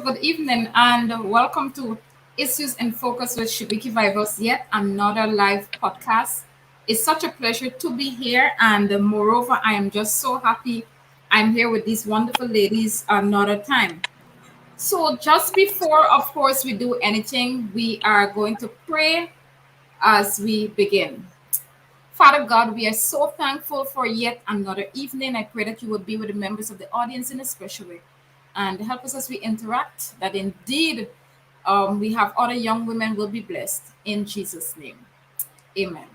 good evening and welcome to Issues in Focus with Shibiki Vivos, yet another live podcast. It's such a pleasure to be here, and moreover, I am just so happy I'm here with these wonderful ladies another time. So, just before, of course, we do anything, we are going to pray as we begin. Father God, we are so thankful for yet another evening. I pray that you would be with the members of the audience in a special way and help us as we interact, that indeed we have other young women will be blessed in Jesus' name. Amen.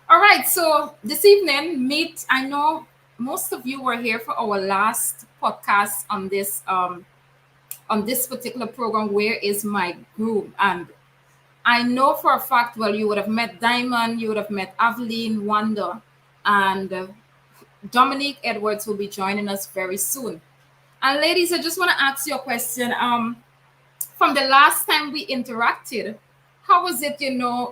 All right, so this evening, meet. I know most of you were here for our last podcast on this particular program. Where is my groom? And I know for a fact, well, you would have met Diamond, you would have met Aveline, Wanda, and Dominique Edwards will be joining us very soon. And ladies, I just want to ask you a question. From the last time we interacted, how was it?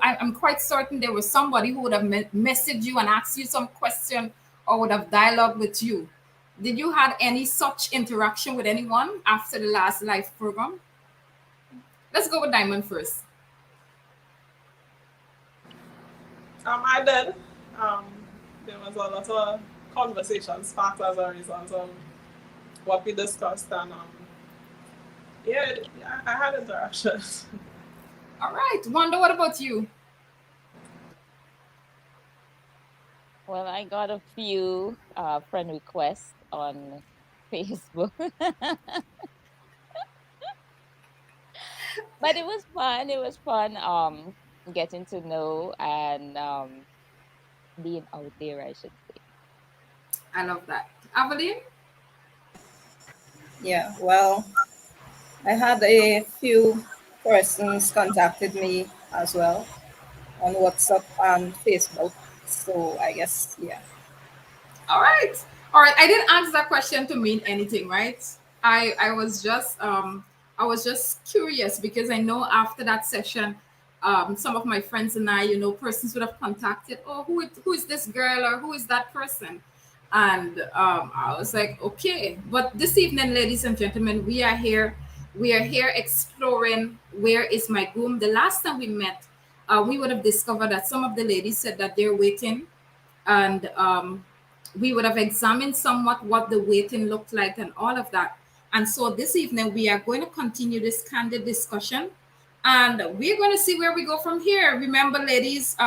I'm quite certain there was somebody who would have messaged you and asked you some question or would have dialogue with you. Did you had any such interaction with anyone after the last live program? Let's go with Diamond first. I did. Um, there was a lot of conversation sparked as a result of what we discussed, and I had interactions. All right, Wanda, what about you? Well, I got a few friend requests on Facebook, but it was fun. It was fun getting to know and being out there, I should say. I love that. Aveline? Yeah, well, I had a few persons contacted me as well on WhatsApp and Facebook. So I guess, yeah. All right. All right. I didn't ask that question to mean anything, right? I was just curious because I know after that session, some of my friends and I, persons would have contacted, oh, who is this girl or who is that person? And I was like, okay. But this evening, ladies and gentlemen, we are here. We are here exploring where is my groom. The last time we met, we would have discovered that some of the ladies said that they're waiting and we would have examined somewhat what the waiting looked like and all of that. And so this evening, we are going to continue this candid discussion and we're going to see where we go from here. Remember, ladies,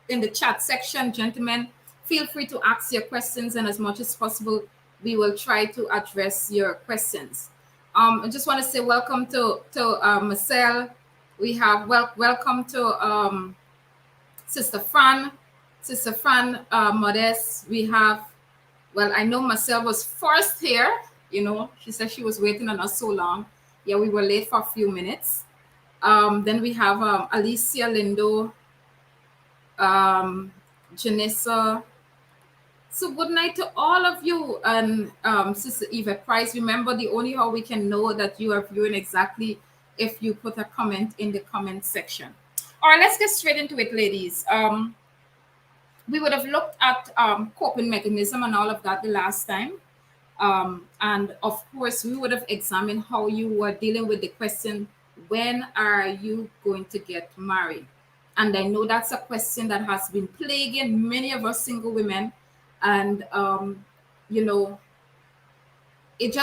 in the chat section, gentlemen, feel free to ask your questions, and as much as possible, we will try to address your questions. I just want to say welcome to Marcel. We have welcome to Sister Fran, Modest. We have, well, I know Marcel was first here. She said she was waiting on us so long. Yeah, we were late for a few minutes. Then we have Alicia Lindo, Janessa. So good night to all of you. And Sister Eva Price, remember the only how we can know that you are viewing exactly if you put a comment in the comment section. All right, let's get straight into it, ladies. We would have looked at coping mechanism and all of that the last time. And of course, we would have examined how you were dealing with the question, when are you going to get married? And I know that's a question that has been plaguing many of us single women. And, you know, it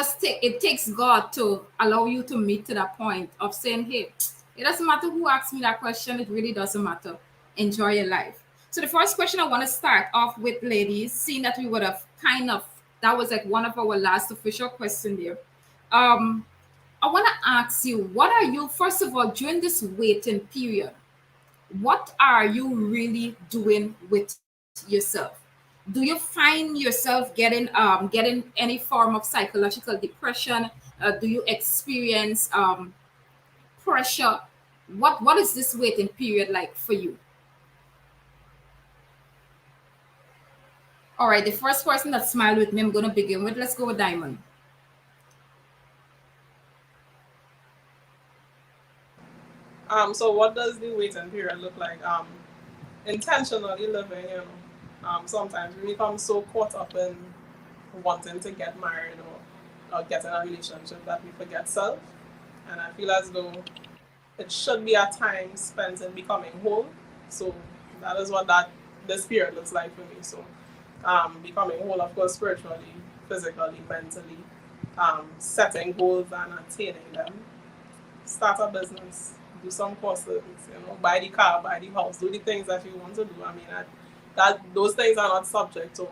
takes God to allow you to meet to that point of saying, hey, it doesn't matter who asks me that question. It really doesn't matter. Enjoy your life. So the first question I want to start off with, ladies, seeing that we would have that was like one of our last official question there. I want to ask you, what are you, first of all, during this waiting period, what are you really doing with yourself? Do you find yourself getting any form of psychological depression? Do you experience pressure? What is this waiting period like for you? All right, the first person that smiled with me, I'm going to begin with. Let's go with Diamond. So what does the waiting period look like? Intentionally living, sometimes we become so caught up in wanting to get married or get in a relationship that we forget self. And I feel as though it should be a time spent in becoming whole. So that is what that this period looks like for me. So becoming whole, of course, spiritually, physically, mentally, setting goals and attaining them, start a business, do some courses, buy the car, buy the house, do the things that you want to do. I mean, that those things are not subject to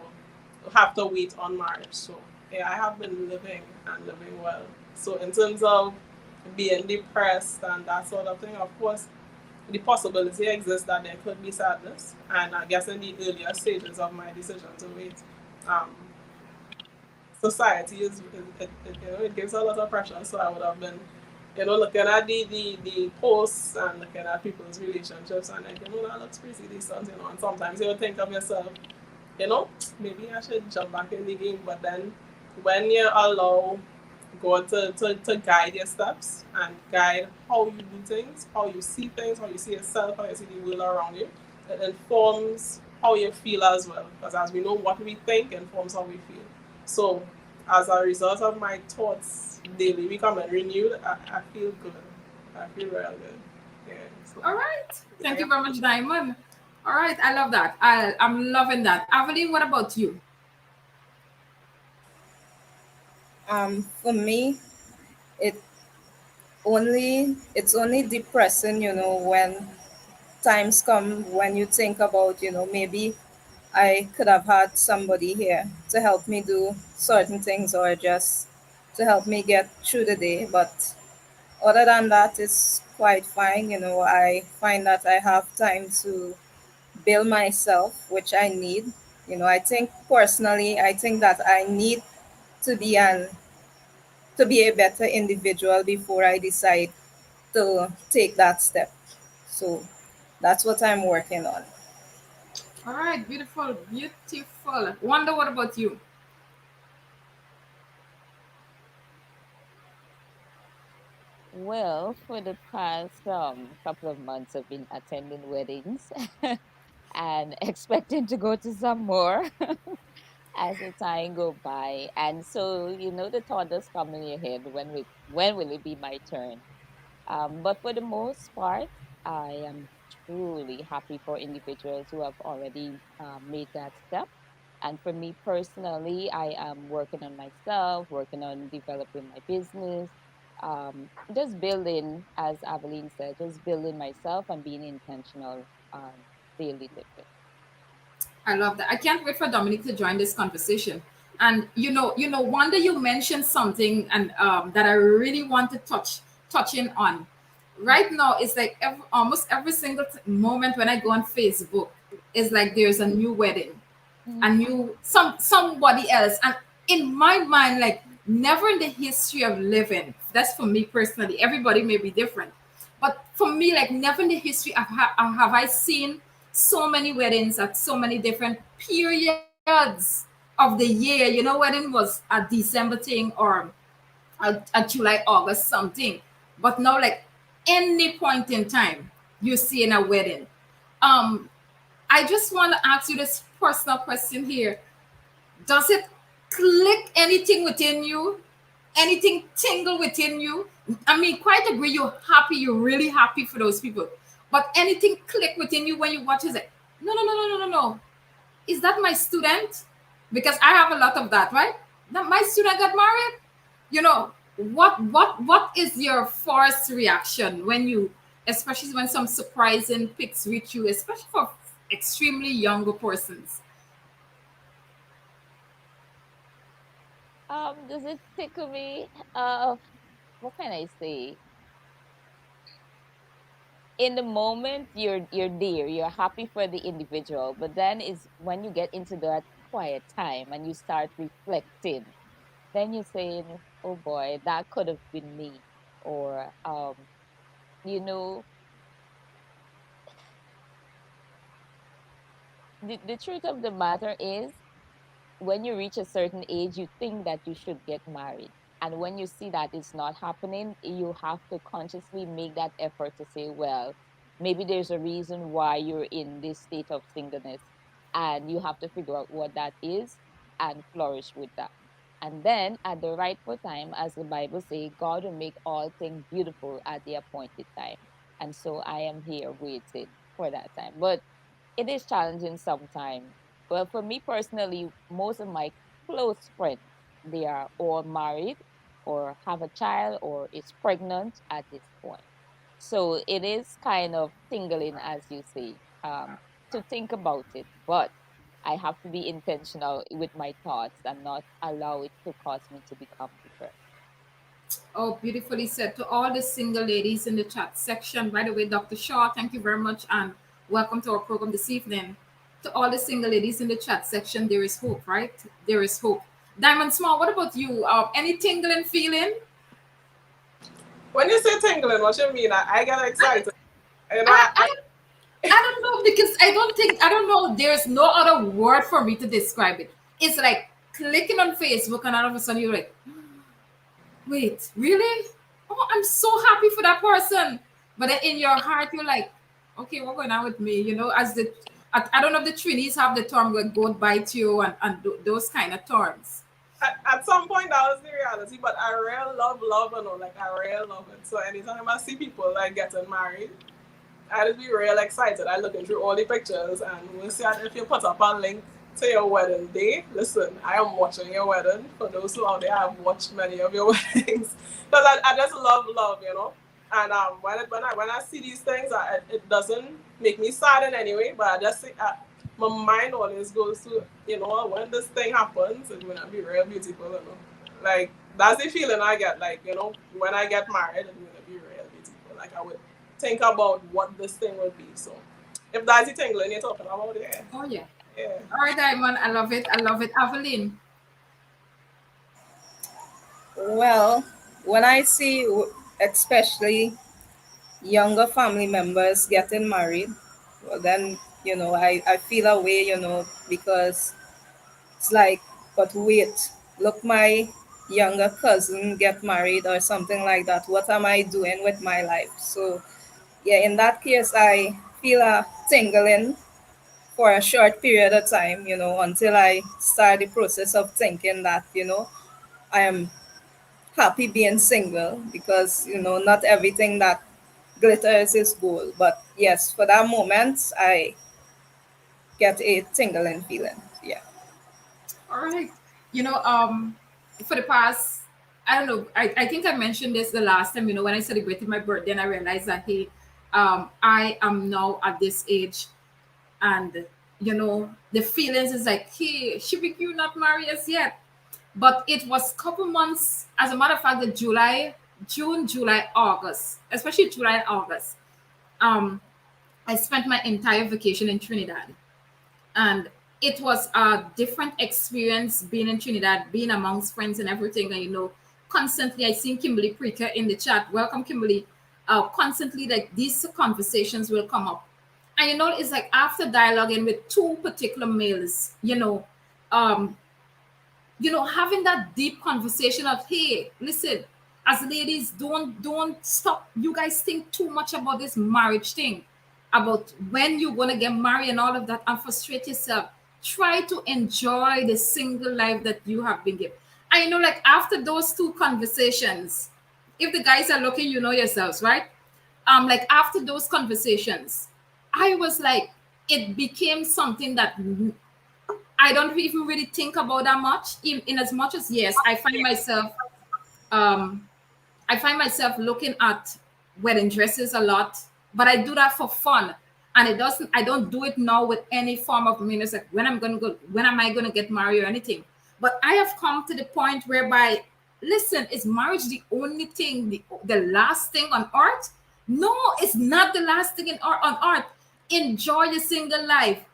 have to wait on marriage. So yeah, I have been living and living well. So in terms of being depressed and that sort of thing, of course, the possibility exists that there could be sadness. And I guess in the earlier stages of my decision to wait, um, society it gives a lot of pressure. So I would have been, looking at the posts and looking at people's relationships and like, that looks pretty decent, and sometimes you would think of yourself, you know, maybe I should jump back in the game. But then when you allow God to guide your steps and guide how you do things, how you see yourself, how you see the world around you, it informs how you feel as well. Because as we know, what we think informs how we feel. So as a result of my thoughts daily becoming renewed, I feel good. I feel real good. Yeah. So All right. Thank I you very much, Diamond. All right. I love that. I'm loving that. Aveline, what about you? For me, it it's only depressing, when times come when you think about, maybe I could have had somebody here to help me do certain things or just to help me get through the day. But other than that, it's quite fine. I find that I have time to build myself, which I need. I think personally, I think that I need to be an to be a better individual before I decide to take that step. So that's what I'm working on. All right. Beautiful. Beautiful. Wonder, what about you? Well, for the past couple of months, I've been attending weddings and expecting to go to some more as the time go by. And so, the thought does come in your head, when will it be my turn? But for the most part, I am truly happy for individuals who have already made that step. And for me personally, I am working on myself, working on developing my business, just building, as Aveline said, just building myself and being intentional on daily living. I love that. I can't wait for Dominic to join this conversation. And Wanda, you mentioned something and that I really want to touch in on. Right now, it's like almost every single moment when I go on Facebook, it's like there's a new wedding, a Mhm. new somebody else, and in my mind, like never in the history of living. That's for me personally. Everybody may be different, but for me, like never in the history of have I seen so many weddings at so many different periods of the year. Wedding was a December thing or a July, August something. But now, like any point in time, you're seeing a wedding. Um, I just want to ask you this personal question here. Does it click anything within you? Anything tingle within you? I mean, quite agree, you're happy, you're really happy for those people. But anything click within you when you watch it? Like, no, no, no, no, no, no, no. Is that my student? Because I have a lot of that, right? That my student got married. What is your first reaction when you, especially when some surprising pics reach you, especially for extremely younger persons? Does it tickle me? What can I say? In the moment, you're there, you're happy for the individual, but then is when you get into that quiet time and you start reflecting, then you're saying, "Oh boy, that could have been me," or you know, the truth of the matter is, when you reach a certain age, you think that you should get married. And when you see that it's not happening, you have to consciously make that effort to say, well, maybe there's a reason why you're in this state of singleness. And you have to figure out what that is and flourish with that. And then at the rightful time, as the Bible says, God will make all things beautiful at the appointed time. And so I am here waiting for that time. But it is challenging sometimes. Well, for me personally, most of my close friends, they are all married or have a child or is pregnant at this point. So it is kind of tingling, as you say, to think about it. But I have to be intentional with my thoughts and not allow it to cause me to become bitter. Oh, beautifully said. To all the single ladies in the chat section, by the way, Dr. Shaw, thank you very much and welcome to our program this evening. To all the single ladies in the chat section, there is hope, right? There is hope. Diamond Small, what about you? Any tingling feeling? When you say tingling, what you mean? I get I, excited. You know, I, I, I don't know because I don't know. There's no other word for me to describe it. It's like clicking on Facebook and all of a sudden you're like, wait, really? Oh, I'm so happy for that person. But then in your heart, you're like, okay, what's going on with me? You know, as I don't know if the Trinis have the term like goat bite you and those kind of terms. at some point that was the reality, but I really love, you know, like I really love it. So anytime I see people like getting married, I just be real excited. I looking through all the pictures and we'll see if you put up a link to your wedding day. Listen, I am watching your wedding. For those who out there, I've watched many of your weddings because I just love, you know. And when I see these things, it doesn't make me sad in any way, but I just see, my mind always goes to, you know, when this thing happens, it's gonna be real beautiful, you know. Like that's the feeling I get. Like, you know, when I get married, it's gonna be real beautiful. Like I would think about what this thing would be. So if that's the tingling you're talking about, yeah. Oh yeah. Yeah. All right, Diamond. I love it. I love it. Evelyn. Well, when I see, especially younger family members getting married, well, then, I feel a way, because it's like, but wait, look, my younger cousin get married or something like that. What am I doing with my life? So, yeah, in that case, I feel a tingling for a short period of time, until I start the process of thinking that, I am happy being single because, not everything that glitters is gold. But yes, for that moment, I get a tingling feeling. Yeah. All right. You know, for the past, I don't know, I think I mentioned this the last time, when I celebrated my birthday and I realized that, hey, I am now at this age and, the feelings is like, hey, Shibik, you not married as yet. But it was couple months, as a matter of fact, the June, July, August, especially July and August. Um, I spent my entire vacation in Trinidad and it was a different experience being in Trinidad, being amongst friends and everything. And constantly I seen Kimberly Preaker in the chat. Welcome, Kimberly. Constantly, like these conversations will come up, and it's like after dialoguing with two particular males, um, having that deep conversation of, hey, listen, as ladies, don't stop. You guys think too much about this marriage thing, about when you're gonna get married and all of that, and frustrate yourself. Try to enjoy the single life that you have been given. I like after those two conversations, if the guys are looking, yourselves, right? Like after those conversations, I was like, it became something that I don't even really think about that much. In as much as yes, um, I find myself looking at wedding dresses a lot, but I do that for fun. And it doesn't, I don't do it now with any form of meaning. It's like when I'm gonna go, when am I gonna get married or anything? But I have come to the point whereby, listen, is marriage the only thing, the last thing on earth? No, it's not the last thing on earth. Enjoy your single life,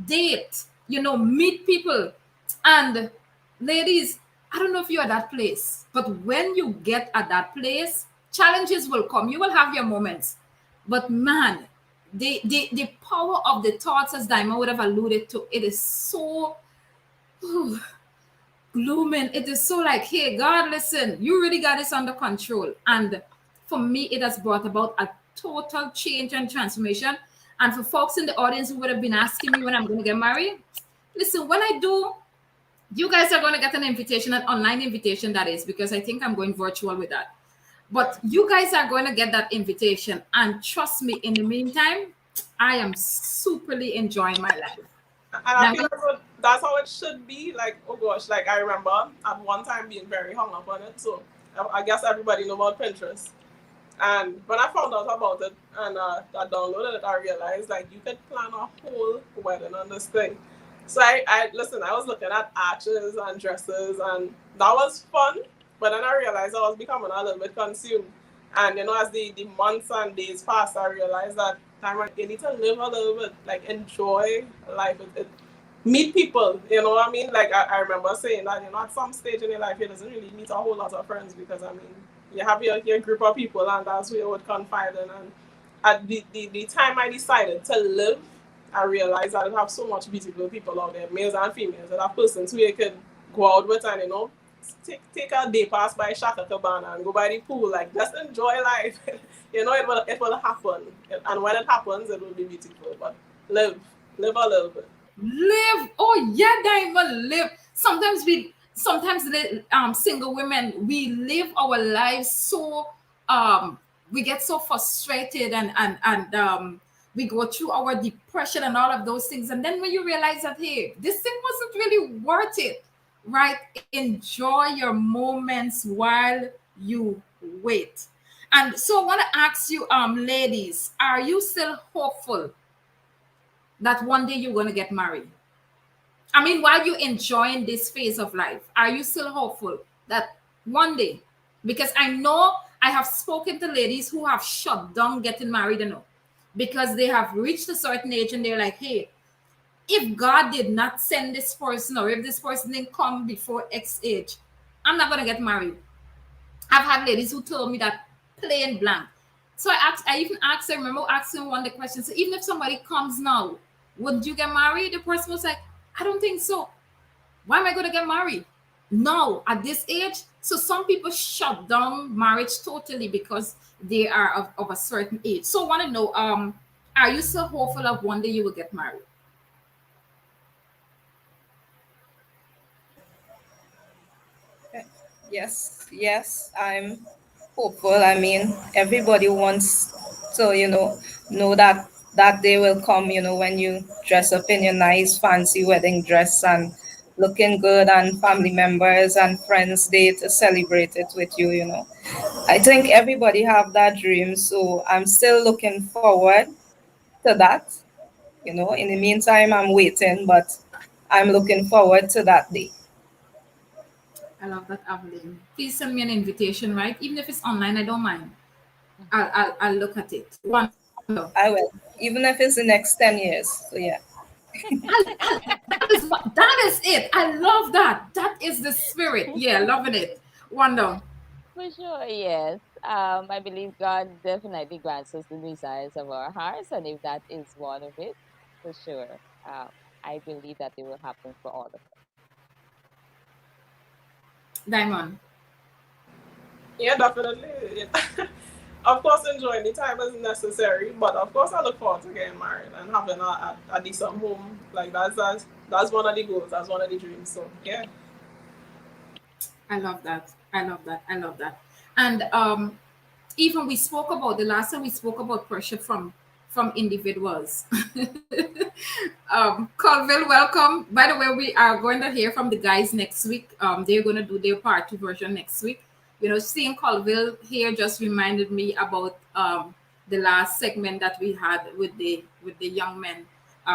date, meet people. And ladies, I don't know if you're at that place, but when you get at that place, challenges will come. You will have your moments. But man, the power of the thoughts, as Diamond would have alluded to, it is so glooming. It is so like, hey, God, listen, you really got this under control. And for me, it has brought about a total change and transformation. And for folks in the audience who would have been asking me when I'm going to get married, listen, when I do, You guys are going to get an invitation, an online invitation, that is, because I think I'm going virtual with that. Yeah. But you guys are going to get that invitation. And trust me, in the meantime, I am superly enjoying my life. And I feel Diamond, that's how it should be. Like, oh gosh, like I remember at one time being very hung up on it. So I guess everybody know about Pinterest. And when I found out about it and I downloaded it, I realized like you could plan a whole wedding on this thing. So I listen, I was looking at arches and dresses and that was fun. But then I realized I was becoming a little bit consumed. And you know, as the months and days passed, I realized that time you need to live a little bit, like enjoy life. Meet people, you know what I mean? Like I remember saying that, you know, at some stage in your life you doesn't really meet a whole lot of friends because I mean you have your group of people and that's who you would confide in and at the time I decided to live, I realized that I have so much beautiful people out there, males and females, and have persons who you can go out with and you know take a day pass by Shaka Cabana and go by the pool, like just enjoy life. You know it will happen. And when it happens it will be beautiful. But live. Live a little bit. live. Oh yeah, Diamond, live. Sometimes single women, we live our lives so um we get so frustrated and we go through our depression and all of those things, and then when you realize that, hey, this thing wasn't really worth it, right? Enjoy your moments while you wait. And so I want to ask you, ladies, are you still hopeful that one day you're going to get married? I mean, while you're enjoying this phase of life, are you still hopeful that one day? Because I know I have spoken to ladies who have shut down getting married, you know, because they have reached a certain age and they're like, hey, if God did not send this person, or if this person didn't come before X age, I'm not going to get married. I've had ladies who told me that plain blank. So I even asked, I remember asking one of the questions, so even if somebody comes now, would you get married? The person was like, I don't think so. Why am I going to get married? No, at this age. So some people shut down marriage totally because they are of a certain age. So I want to know, are you still hopeful of one day you will get married? Yes, yes, I'm hopeful. I mean, everybody wants to, know that that day will come, when you dress up in your nice fancy wedding dress and looking good, and family members and friends there to celebrate it with you. I think everybody have that dream, so I'm still looking forward to that. In the meantime, I'm waiting, but I'm looking forward to that day. I love that, Evelyn. Please send me an invitation, right? Even if it's online, I don't mind. I'll look at it. Wonderful. I will, even if it's the next 10 years. So yeah. That is it. I love that. That is the spirit. Yeah, loving it. Wonder. For sure, yes. I believe God definitely grants us the desires of our hearts, and if that is one of it, for sure, I believe that it will happen for all of us. Diamond. Yeah, definitely. Yeah. Of course, enjoying the time is necessary, but of course, I look forward to getting married and having a decent home. Like that's one of the goals. That's one of the dreams. So yeah. I love that. I love that. I love that. And even we spoke about the last time we spoke about pressure from individuals. Colville, welcome. By the way, we are going to hear from the guys next week. They're going to do their part two version next week. You know, seeing Colville here just reminded me about the last segment that we had with the young men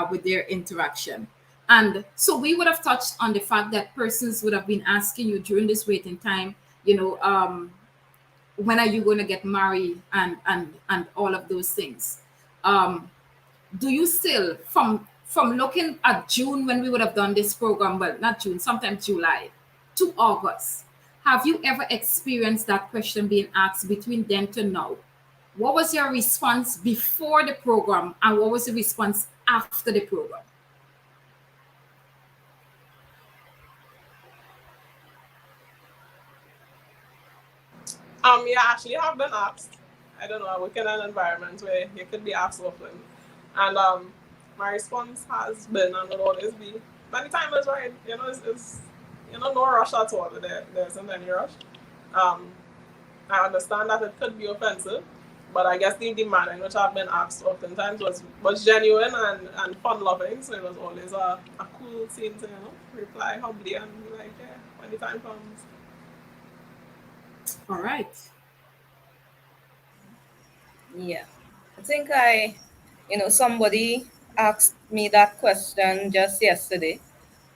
with their interaction. And so we would have touched on the fact that persons would have been asking you during this waiting time, you know, when are you going to get married and all of those things. Um, do you still from looking at June when we would have done this program, well, not June, sometimes July to August, have you ever experienced that question being asked between then to now? What was your response before the program and what was the response after the program? Yeah, actually, I have been asked. I don't know. I work in an environment where you could be asked often, and my response has been and will always be, "When the time is right, you know, it's no rush at all. There isn't any rush. Um, I understand that it could be offensive, but I guess the manner in which I've been asked oftentimes was genuine and fun loving. So it was always a cool thing to reply humbly and be like, yeah, when the time comes. All right. Yeah. I think somebody asked me that question just yesterday,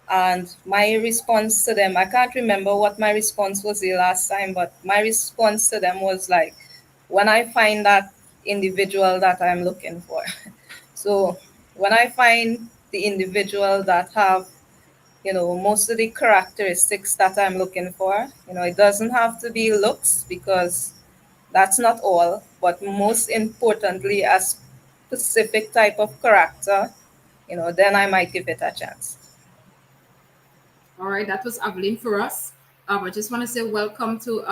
and my response to them, I can't remember what my response was the last time, but my response to them was like, when I find that individual that I'm looking for. So when I find the individual that have most of the characteristics that I'm looking for, it doesn't have to be looks because that's not all, but most importantly, a specific type of character, then I might give it a chance. All right. That was Evelyn for us. I just want to say welcome to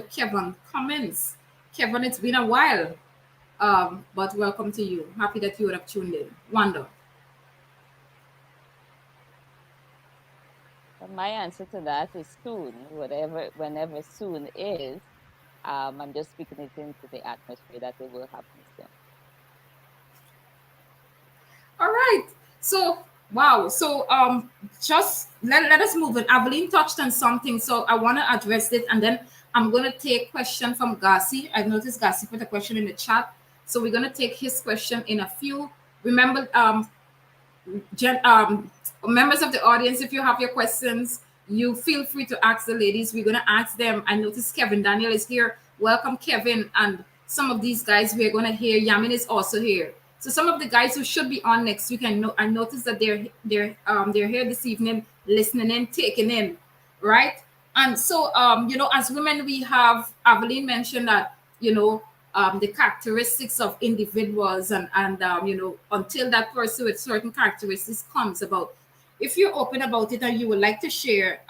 Kevin Cummins. Kevin, it's been a while. But welcome to you. Happy that you would have tuned in. Wanda. But my answer to that is soon, whatever, whenever soon is. I'm just speaking it into the atmosphere that it will happen soon. All right. So wow. So just let us move on. Aveline touched on something, so I want to address it, and then I'm gonna take question from Gassi. I've noticed Gassi put a question in the chat, so we're gonna take his question in a few. Remember, gen, members of the audience, if you have your questions, you feel free to ask the ladies. We're gonna ask them. I noticed Kevin Daniel is here. Welcome, Kevin, and some of these guys we're gonna hear. Yamin is also here. So some of the guys who should be on next week, I noticed that they're here this evening, listening in, taking in, right? And so as women, we have Aveline mentioned that the characteristics of individuals and until that person with certain characteristics comes about, if you're open about it and you would like to share,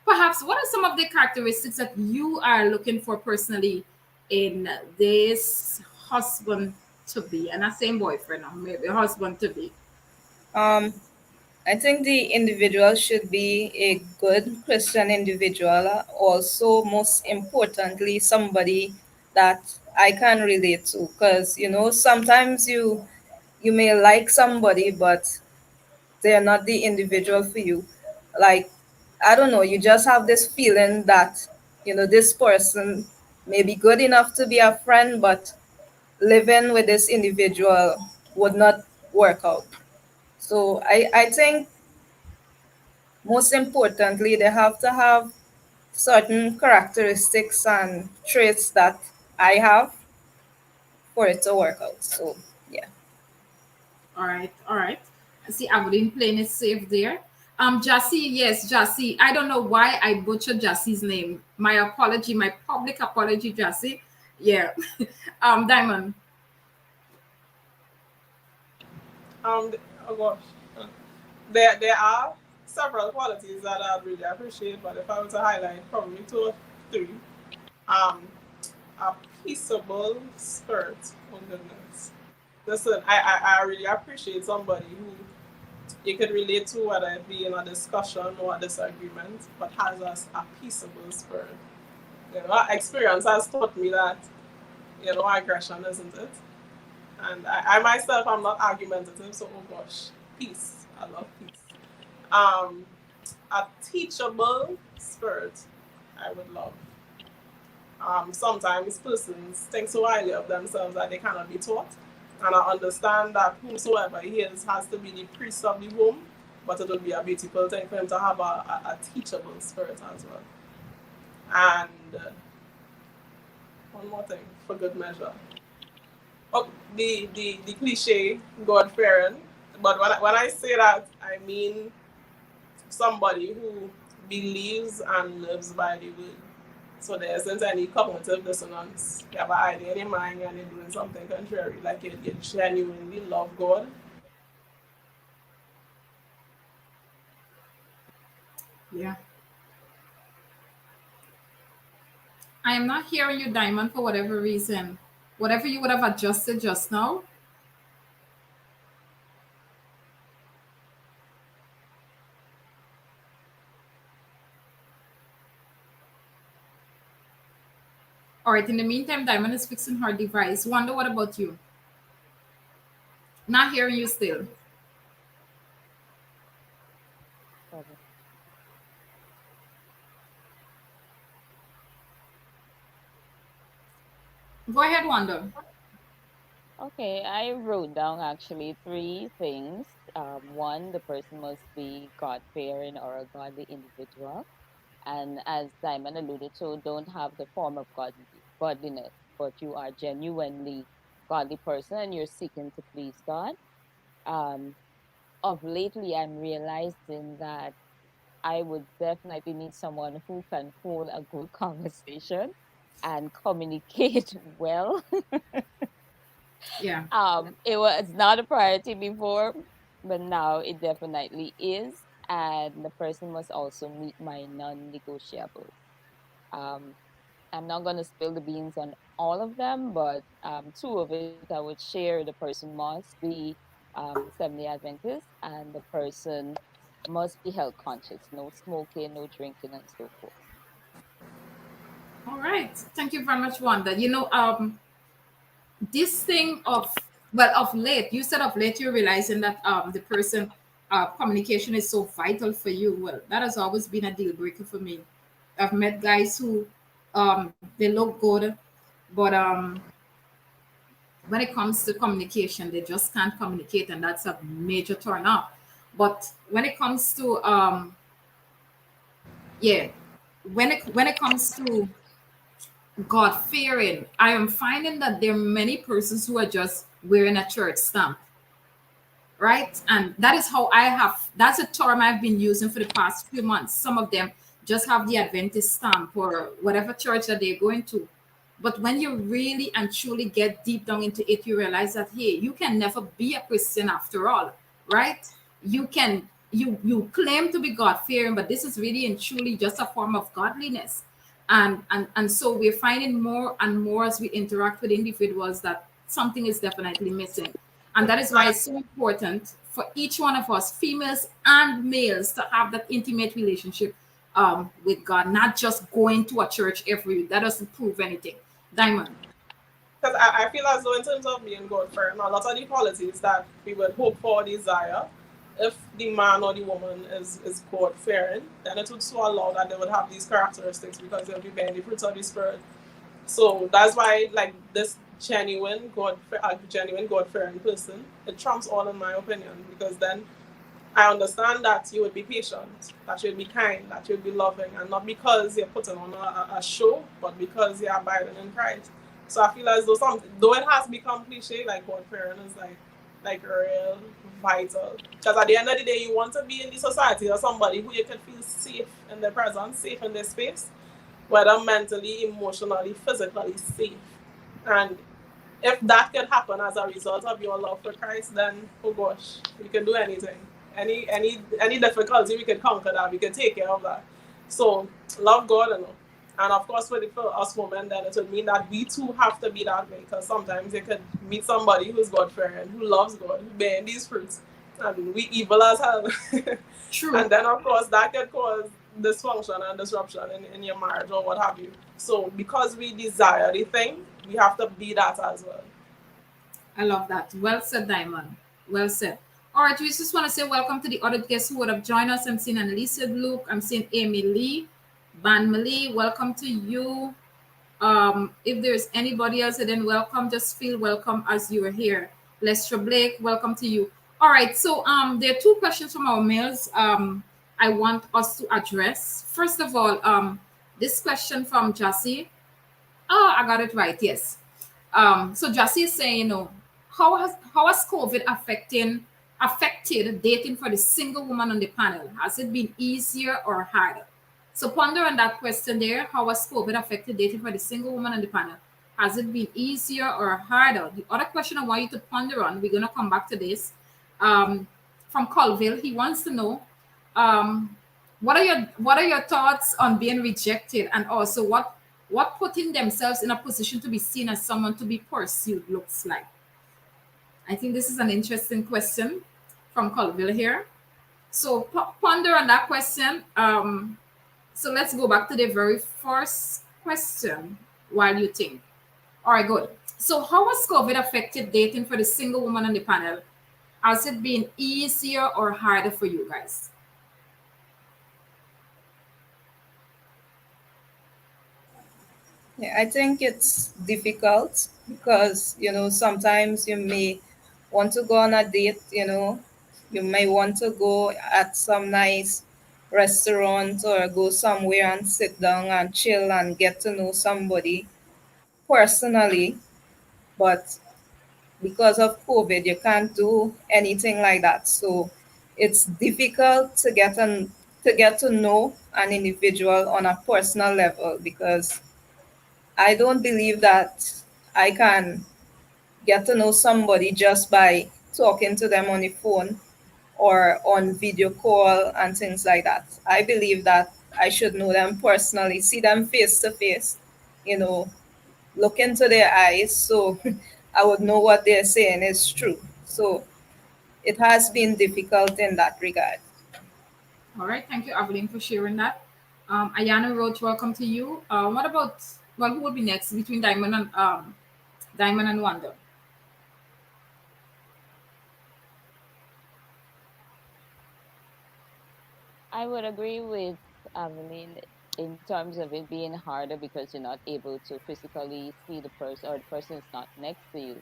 perhaps what are some of the characteristics that you are looking for personally in this husband to be, and not saying boyfriend, or maybe husband to be. Um, I think the individual should be a good Christian individual. Also, most importantly, somebody that I can relate to. Because sometimes you may like somebody, but they're not the individual for you. Like, I don't know, you just have this feeling that this person may be good enough to be a friend, but living with this individual would not work out. So I think most importantly, they have to have certain characteristics and traits that I have for it to work out. So yeah. All right, all right. I see Aveline playing it safe there. Jassy, yes, Jassy. I don't know why I butchered Jassy's name. My apology, my public apology, Jassy. Yeah. Diamond. Um, oh gosh, there are several qualities that I really appreciate, but if I were to highlight probably two or three, um, a peaceable spirit. Oh goodness. Listen, I really appreciate somebody who you could relate to, whether it be in a discussion or a disagreement, but has a peaceable spirit. Experience has taught me that, aggression isn't it. And I myself, I'm not argumentative, so oh gosh, peace. I love peace. Um, a teachable spirit, I would love. Sometimes persons think so highly of themselves that they cannot be taught. And I understand that whomsoever he is has to be the priest of the home, but it would be a beautiful thing for him to have a teachable spirit as well. And one more thing, for good measure. Oh, the cliche, God fearing. But when I say that, I mean somebody who believes and lives by the word. So there isn't any cognitive dissonance. You have an idea in your mind and you're doing something contrary. Like you genuinely love God. Yeah. I am not hearing you, Diamond, for whatever reason. Whatever you would have adjusted just now. All right, in the meantime, Diamond is fixing her device. Wonder, what about you? Not hearing you still. Problem. Go ahead, Wanda. Okay, I wrote down actually three things. One, the person must be God-fearing or a godly individual. And as Simon alluded to, don't have the form of godliness, but you are genuinely godly person and you're seeking to please God. Um, of lately, I'm realizing that I would definitely need someone who can hold a good conversation and communicate well. Yeah. It was not a priority before, but now it definitely is. And the person must also meet my non-negotiables. Um, I'm not going to spill the beans on all of them, but two of it I would share. The person must be Seventh-day Adventist, and the person must be health conscious. No smoking, no drinking, and so forth. All right. Thank you very much, Wanda. This thing of, well, of late, you said of late you're realizing that the person communication is so vital for you. Well, that has always been a deal breaker for me. I've met guys who they look good, but when it comes to communication, they just can't communicate, and that's a major turn off. But when it comes to yeah, when it comes to God fearing, I am finding that there are many persons who are just wearing a church stamp, right? And that is how I have, that's a term I've been using for the past few months. Some of them just have the Adventist stamp or whatever church that they're going to. But when you really and truly get deep down into it, you realize that, hey, you can never be a Christian after all, right? You claim to be God fearing, but this is really and truly just a form of godliness. And so we're finding more and more as we interact with individuals that something is definitely missing. And that is why And it's so important for each one of us, females and males, to have that intimate relationship with God, not just going to a church every week. That doesn't prove anything. Diamond. because I feel as though in terms of being God firm, a lot of the qualities that we would hope for or desire, if the man or the woman is God fearing, then it would so allow that they would have these characteristics because they'll be bearing the fruits of the spirit. So that's why like this genuine God fearing person, it trumps all in my opinion, because then I understand that you would be patient, that you would be kind, that you would be loving, and not because you're putting on a show, but because you're abiding in Christ. So I feel as though though it has become cliche, like God fearing is like real vital. Because at the end of the day, you want to be in the society or somebody who you can feel safe in their presence, safe in their space, whether mentally, emotionally, physically safe. And if that can happen as a result of your love for Christ, then oh gosh, we can do anything. Any difficulty we can conquer that, we can take care of that. So love God and of course for us women, then it would mean that we too have to be that way, because sometimes you could meet somebody who's God fearing, who loves God, who bearing these fruits, and we evil as hell. And True. then of course that could cause dysfunction and disruption in your marriage or what have you. So because we desire the thing, we have to be that as well. I love that. Well said, Diamond. Well said. All right, we just want to say welcome to the other guests who would have joined us. I'm seeing Annalisa Luke. I'm seeing Amy Lee. Ban Malie, welcome to you. If there's anybody else, then welcome. Just feel welcome as you are here. Lester Blake, welcome to you. All right, so there are two questions from our mails I want us to address. First of all, this question from Jassy. Oh, I got it right. Yes. So Jassy is saying, how has COVID affected dating for the single woman on the panel? Has it been easier or harder? So ponder on that question there. How has COVID affected dating for the single woman on the panel? Has it been easier or harder? The other question I want you to ponder on, we're gonna come back to this. Um, from Colville, he wants to know, um, what are your thoughts on being rejected, and also what putting themselves in a position to be seen as someone to be pursued looks like? I think this is an interesting question from Colville here. So ponder on that question. So let's go back to the very first question. while you think. All right, good. So, how has COVID affected dating for the single woman on the panel? Has it been easier or harder for you guys? Yeah, I think it's difficult because, sometimes you may want to go on a date, you may want to go at some nice restaurant or go somewhere and sit down and chill and get to know somebody personally. But because of COVID, you can't do anything like that. So it's difficult to get to know an individual on a personal level because I don't believe that I can get to know somebody just by talking to them on the phone or on video call and things like that. I believe that I should know them personally, see them face to face, you know, look into their eyes so I would know what they're saying is true. So it has been difficult in that regard. All right, thank you, Evelyn, for sharing that. Ayana Roach, welcome to you. What about, well, who will be next between Diamond and Wanda? I would agree with Evelyn in terms of it being harder because you're not able to physically see the person or the person is not next to you.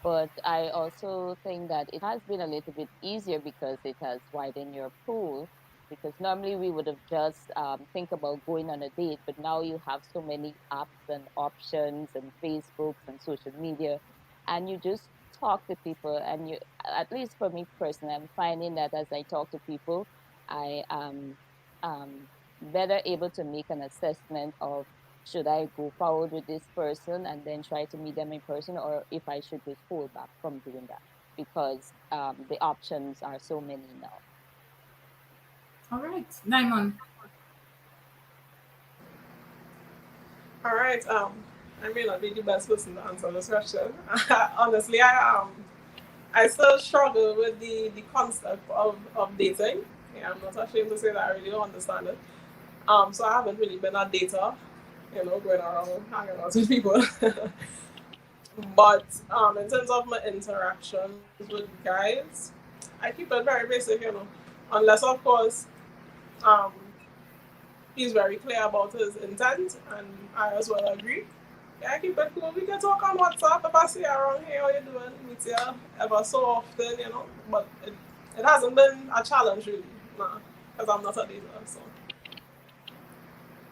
But I also think that it has been a little bit easier because it has widened your pool. Because normally we would have just think about going on a date, but now you have so many apps and options and Facebooks and social media, and you just talk to people. And you, at least for me personally, I'm finding that as I talk to people, I am better able to make an assessment of should I go forward with this person and then try to meet them in person, or if I should just hold back from doing that because the options are so many now. All right, Diamond. All right. I may not be the best person to answer this question. Honestly, I still struggle with the concept of dating. Yeah, I'm not ashamed to say that I really don't understand it. So I haven't really been a dater, going around hanging out with people. But in terms of my interactions with guys, I keep it very basic. Unless of course um, he's very clear about his intent, and I as well agree. Yeah, I keep it cool. We can talk on WhatsApp if I see you around here. How you doing? Meet you ever so often. But it hasn't been a challenge really, nah, because I'm not a dater. So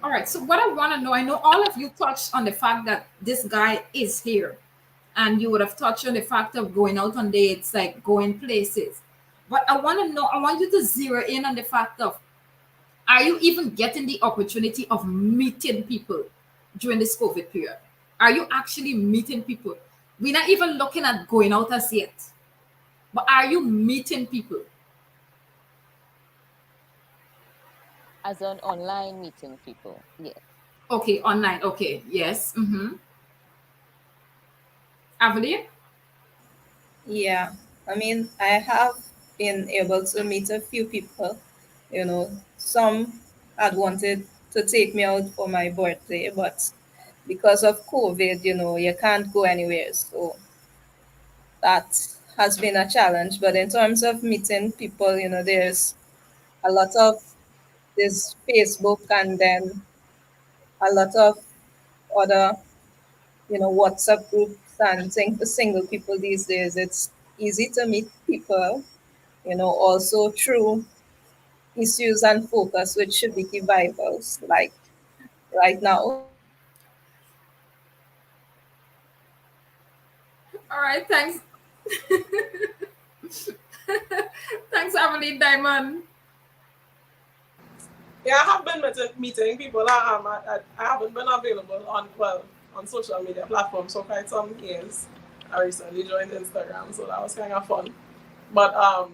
All right, so what I want to know, I know all of you touched on the fact that this guy is here, and you would have touched on the fact of going out on dates, like going places. But I want to know, I want you to zero in on the fact of, are you even getting the opportunity of meeting people during this COVID period? Are you actually meeting people? We're not even looking at going out as yet, but are you meeting people? As an online meeting people, yes. Okay, online. Okay, yes. Mm-hmm. Aveline? Yeah, I mean, I have been able to meet a few people. Some had wanted to take me out for my birthday, but because of COVID, you can't go anywhere. So that has been a challenge. But in terms of meeting people, there's a lot of this Facebook and then a lot of other, WhatsApp groups and things for single people these days. It's easy to meet people, also through issues and focus, which should be key vitals, like right now. All right, thanks. Thanks, Aveline Diamond. yeah, I have been meeting people. I haven't been available on social media platforms for quite some years. I recently joined Instagram, so that was kind of fun. But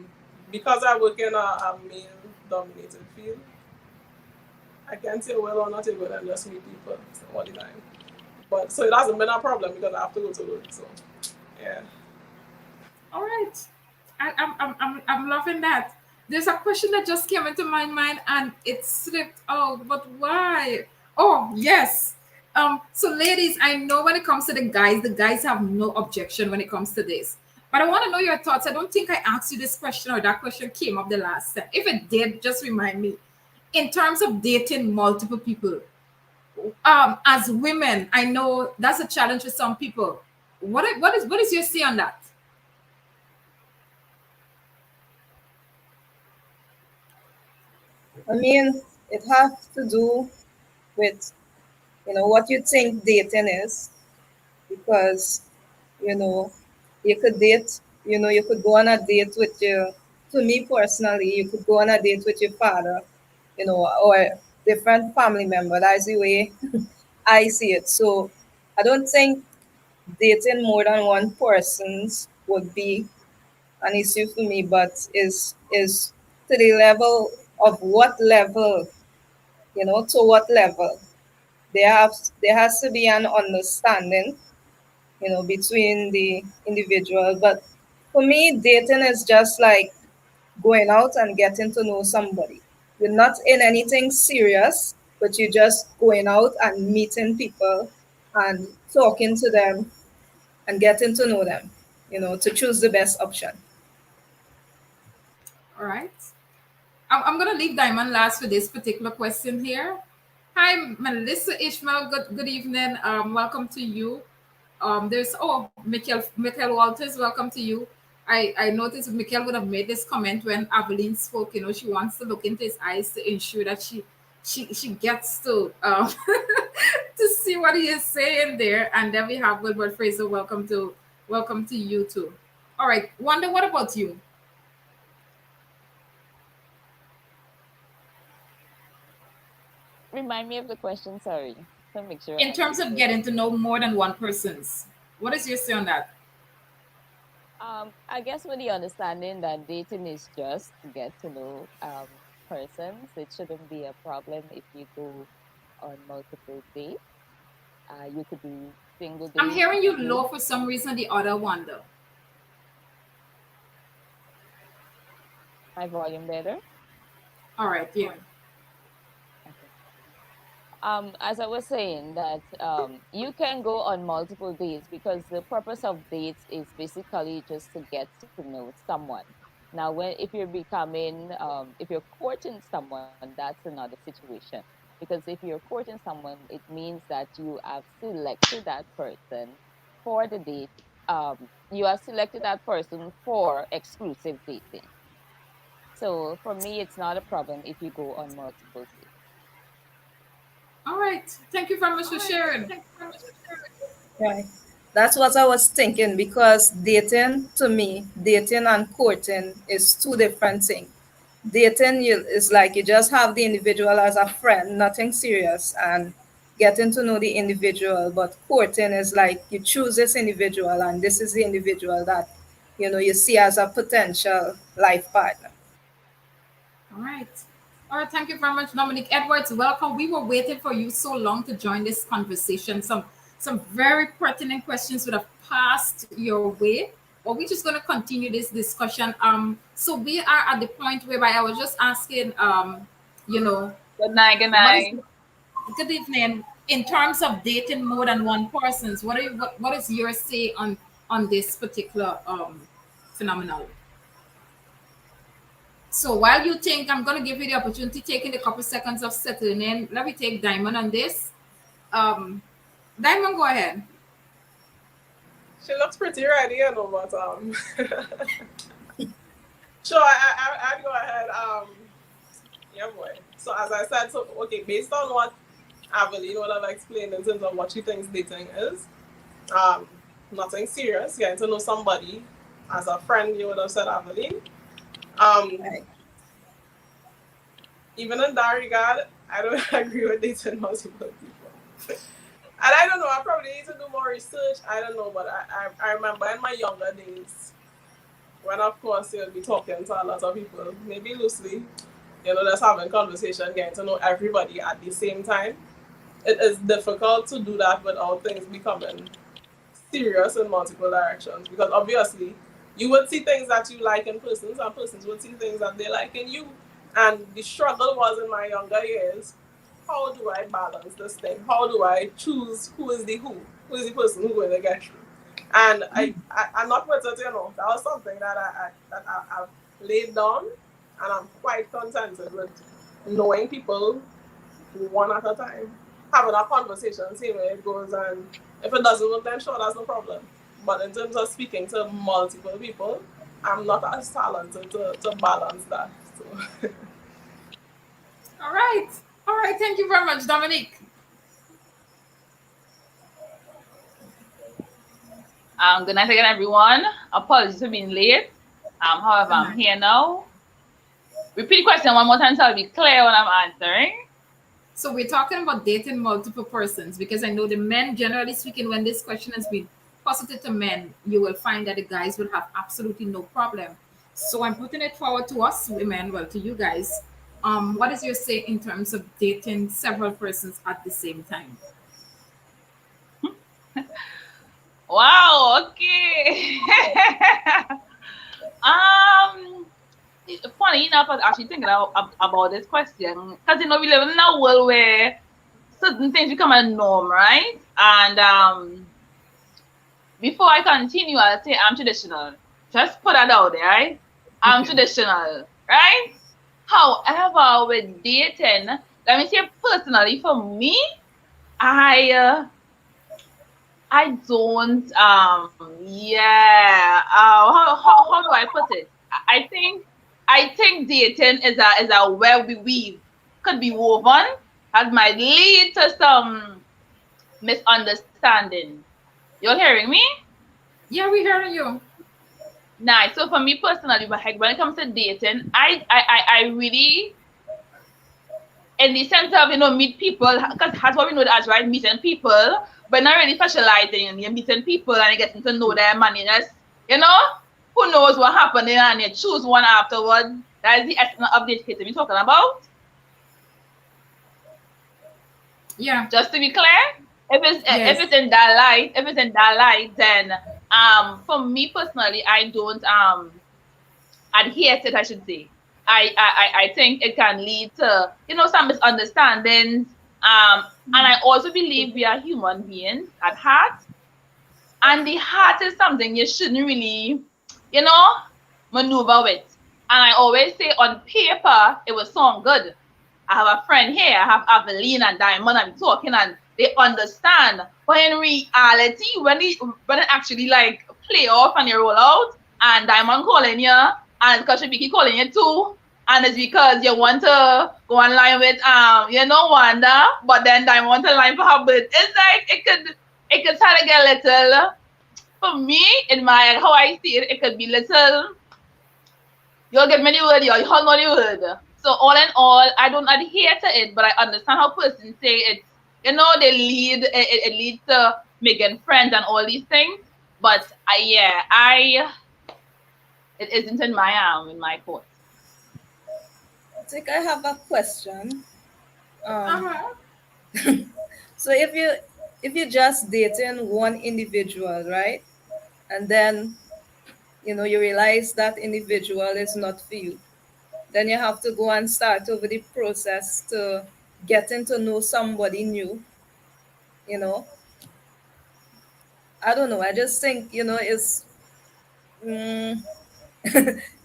because I work in a male dominated field, I can't say well or not able to just meet people all the time. But so it hasn't been a problem because I have to go to work. So yeah. All right. I'm loving that. There's a question that just came into my mind and it slipped out, but why? Oh, yes. So ladies, I know when it comes to the guys have no objection when it comes to this. But I want to know your thoughts. I don't think I asked you this question or that question came up the last time. If it did, just remind me. In terms of dating multiple people, as women, I know that's a challenge for some people. What is your say on that? I mean, it has to do with, what you think dating is, because, you know, you could date, you could go on a date with your, to me personally, you could go on a date with your father, or different family member. That's the way I see it. So I don't think dating more than one person's would be an issue for me, but is to the level of what level, to what level. There has to be an understanding, between the individual. But for me, dating is just like going out and getting to know somebody. You're not in anything serious, but you're just going out and meeting people and talking to them and getting to know them, to choose the best option. All right. I'm gonna leave Diamond last for this particular question here. Hi, Melissa Ishmael. Good evening. Welcome to you. There's Michael Walters. Welcome to you. I noticed Michael would have made this comment when Aveline spoke. You know, she wants to look into his eyes to ensure that she gets to to see what he is saying there. And then we have Wilbert Fraser. Welcome to you too. All right, Wanda. What about you? Remind me of the question, sorry, to make sure In I terms of understood. getting to know more than one person's, what is your say on that? I guess with the understanding that dating is just to get to know persons, it shouldn't be a problem if you go on multiple dates. You could do single I'm dates hearing you too. low for some reason, the other one though. My volume better. All right, yeah. Okay. As I was saying, that you can go on multiple dates because the purpose of dates is basically just to get to know someone. Now, if you're if you're courting someone, that's another situation. Because if you're courting someone, it means that you have selected that person for the date. You have selected that person for exclusive dating. So for me, it's not a problem if you go on multiple dates. All right. Thank you very much for sharing. Right. That's what I was thinking, because dating, to me, dating and courting is two different things. Dating is like you just have the individual as a friend, nothing serious, and getting to know the individual. But courting is like you choose this individual, and this is the individual that you see as a potential life partner. All right. All right. Thank you very much, Dominic Edwards. Welcome. We were waiting for you so long to join this conversation. Some very pertinent questions would have passed your way. But we're just going to continue this discussion. So we are at the point whereby I was just asking, you know, Good night, good what is night. good evening. In terms of dating more than one persons, what is your say on this particular phenomenon? So while you think, I'm going to give you the opportunity, taking a couple seconds of settling in. Let me take Diamond on this. Um, Diamond, go ahead. She looks pretty ready, but sure, I'd go ahead. Yeah, boy. So as I said, so okay, based on what Aveline would have explained in terms of what she thinks dating is, um, nothing serious. Getting to know somebody as a friend, you would have said Aveline. Um, Right. Even in that regard, I don't agree with dating multiple people. And I don't know, I probably need to do more research. I don't know, but I remember in my younger days, when of course you'll be talking to a lot of people, maybe loosely, just having conversation, getting to know everybody at the same time. It is difficult to do that without things becoming serious in multiple directions, because obviously you would see things that you like in persons and persons would see things that they like in you. And the struggle was in my younger years how do I balance this thing? How do I choose who is the who? Who is the person who's going to get through? And I'm not with it, that was something that I've laid down, and I'm quite contented with knowing people one at a time, having a conversation, seeing where it goes, and if it doesn't work, then sure, that's no problem. But in terms of speaking to multiple people, I'm not as talented to balance that. So. All right. All right. Thank you very much, Dominique. Good night again, everyone. Apologies for being late. However, Good I'm night. here now. Repeat the question one more time so I'll be clear when I'm answering. So we're talking about dating multiple persons because I know the men, generally speaking, when this question has been posited to men, you will find that the guys will have absolutely no problem. So I'm putting it forward to us women, well, to you guys. What is your say in terms of dating several persons at the same time? Wow, okay. um, Funny enough, I was actually thinking about this question because we live in a world where certain things become a norm, right? And before I continue, I'll say I'm traditional. Just put that out there, right? I'm Okay. traditional, right? However, with dating, let me say personally, for me, I uh, I don't how do I put it? I think dating is a web we weave. Could be woven that might lead to some misunderstanding. You're hearing me? Yeah, we're hearing you. Nice. So for me personally, when it comes to dating, I really, in the sense of meet people, because that's what we know as, right, meeting people, but not really specializing in you meeting people and you getting to know them, and you just you know who knows what happened and you choose one afterwards. That is the essence of this case we're talking about. Yeah. Just to be clear, if Yes. it's in that light, then for me personally, I don't adhere to it, I should say. I think it can lead to some misunderstandings. And I also believe we are human beings at heart, and the heart is something you shouldn't really, you know, maneuver with. And I always say, on paper, it will sound good. I have a friend here, I have Aveline and Diamond, I'm talking and they understand. But in reality, when it actually like play off and you roll out, and Diamond calling you, and because Shabiki calling you too, and it's because you want to go online with Wanda, but then Diamond want to line for her birth. It's like it could start to get a little, for me, in my how I see it, it could be little, you'll get many words, you'll know the word. So all in all, I don't adhere to it, but I understand how persons say it's, they it leads to making friends and all these things. But it isn't in my thoughts. I think I have a question. Um, Uh-huh. so if you just dating one individual, right, and then you realize that individual is not for you, then you have to go and start over the process to getting to know somebody new. You know, I don't know. I just think it's mm,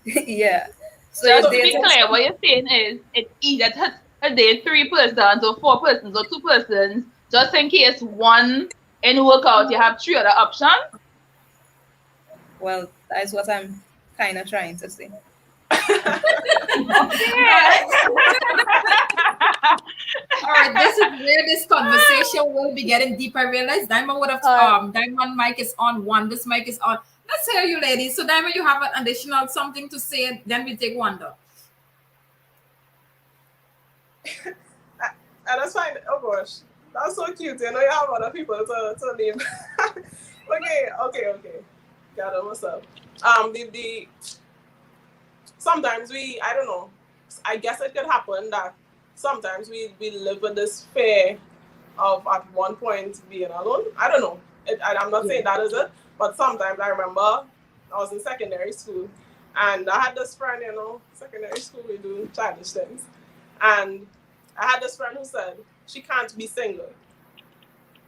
yeah. So you're Just to So, be dating clear, what some. you're saying is it's easier to date 3 persons or 4 persons or 2 persons, just in case one ain't work out, you have 3 other options. Well, that is what I'm kind of trying to say. All Okay. right. All right. This is where this conversation will be getting deep. I realize Diamond would have Uh, Diamond mic is on one. This mic is on. Let's hear you, ladies. So Diamond, you have an additional something to say. Then we take Wanda. and that's fine. Oh gosh, that's so cute. You have other people to name. Okay. Got it. What's up? The sometimes I don't know. I guess it could happen that sometimes we live with this fear of at one point being alone. I don't know. I'm not Yeah. saying that is it, but sometimes I remember I was in secondary school and I had this friend, secondary school we do childish things. And I had this friend who said she can't be single.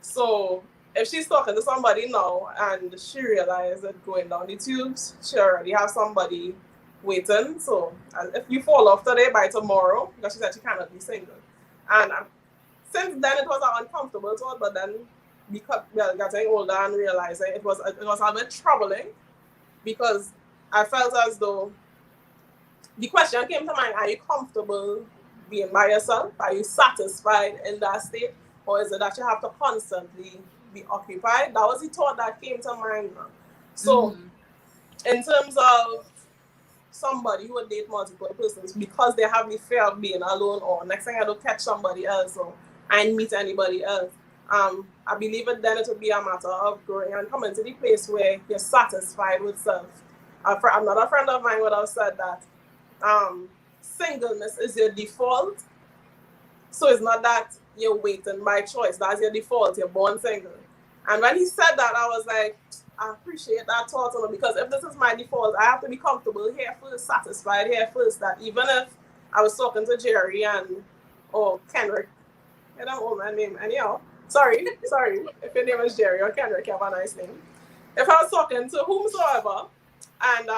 So if she's talking to somebody now and she realizes that going down the tubes, she already has somebody waiting. So if you fall off today, by tomorrow, because she said she cannot be single. And since then it was an uncomfortable thought, but then because well, getting older and realizing it was a bit troubling because I felt as though the question came to mind: are you comfortable being by yourself? Are you satisfied in that state? Or is it that you have to constantly be occupied? That was the thought that came to mind. So, Mm-hmm. in terms of somebody who would date multiple persons because they have the fear of being alone, or next thing I don't catch somebody else, or I meet anybody else. I believe it then it would be a matter of growing and coming to the place where you're satisfied with self. Another friend of mine would have said that singleness is your default. So it's not that you're waiting by choice. That's your default. You're born single. And when he said that, I was like, I appreciate that thought on it because if this is my default, I have to be comfortable here first, satisfied here first. That even if I was talking to Jerry and or Kendrick, I don't know my name anyhow. Sorry. If your name is Jerry or Kendrick, you have a nice name. If I was talking to whomsoever and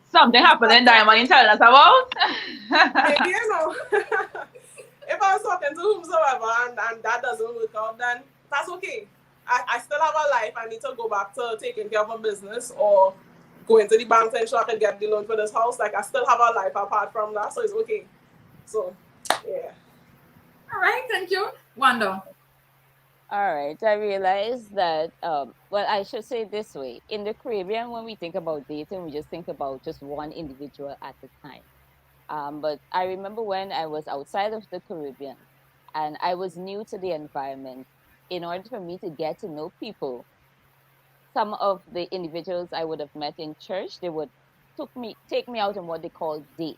Something we happened start in Diamond you talking, telling us about? maybe you know. If I was talking to whomsoever and that doesn't work out, then that's okay. I still have a life. I need to go back to taking care of my business or going to the bank to ensure I can get the loan for this house. Like I still have a life apart from that, so it's okay. So, yeah. All right, thank you. Wanda. All right, I realized that, well, I should say it this way. In the Caribbean, when we think about dating, we just think about just one individual at a time. But I remember when I was outside of the Caribbean and I was new to the environment, in order for me to get to know people, some of the individuals I would have met in church, they would take me out on what they call date.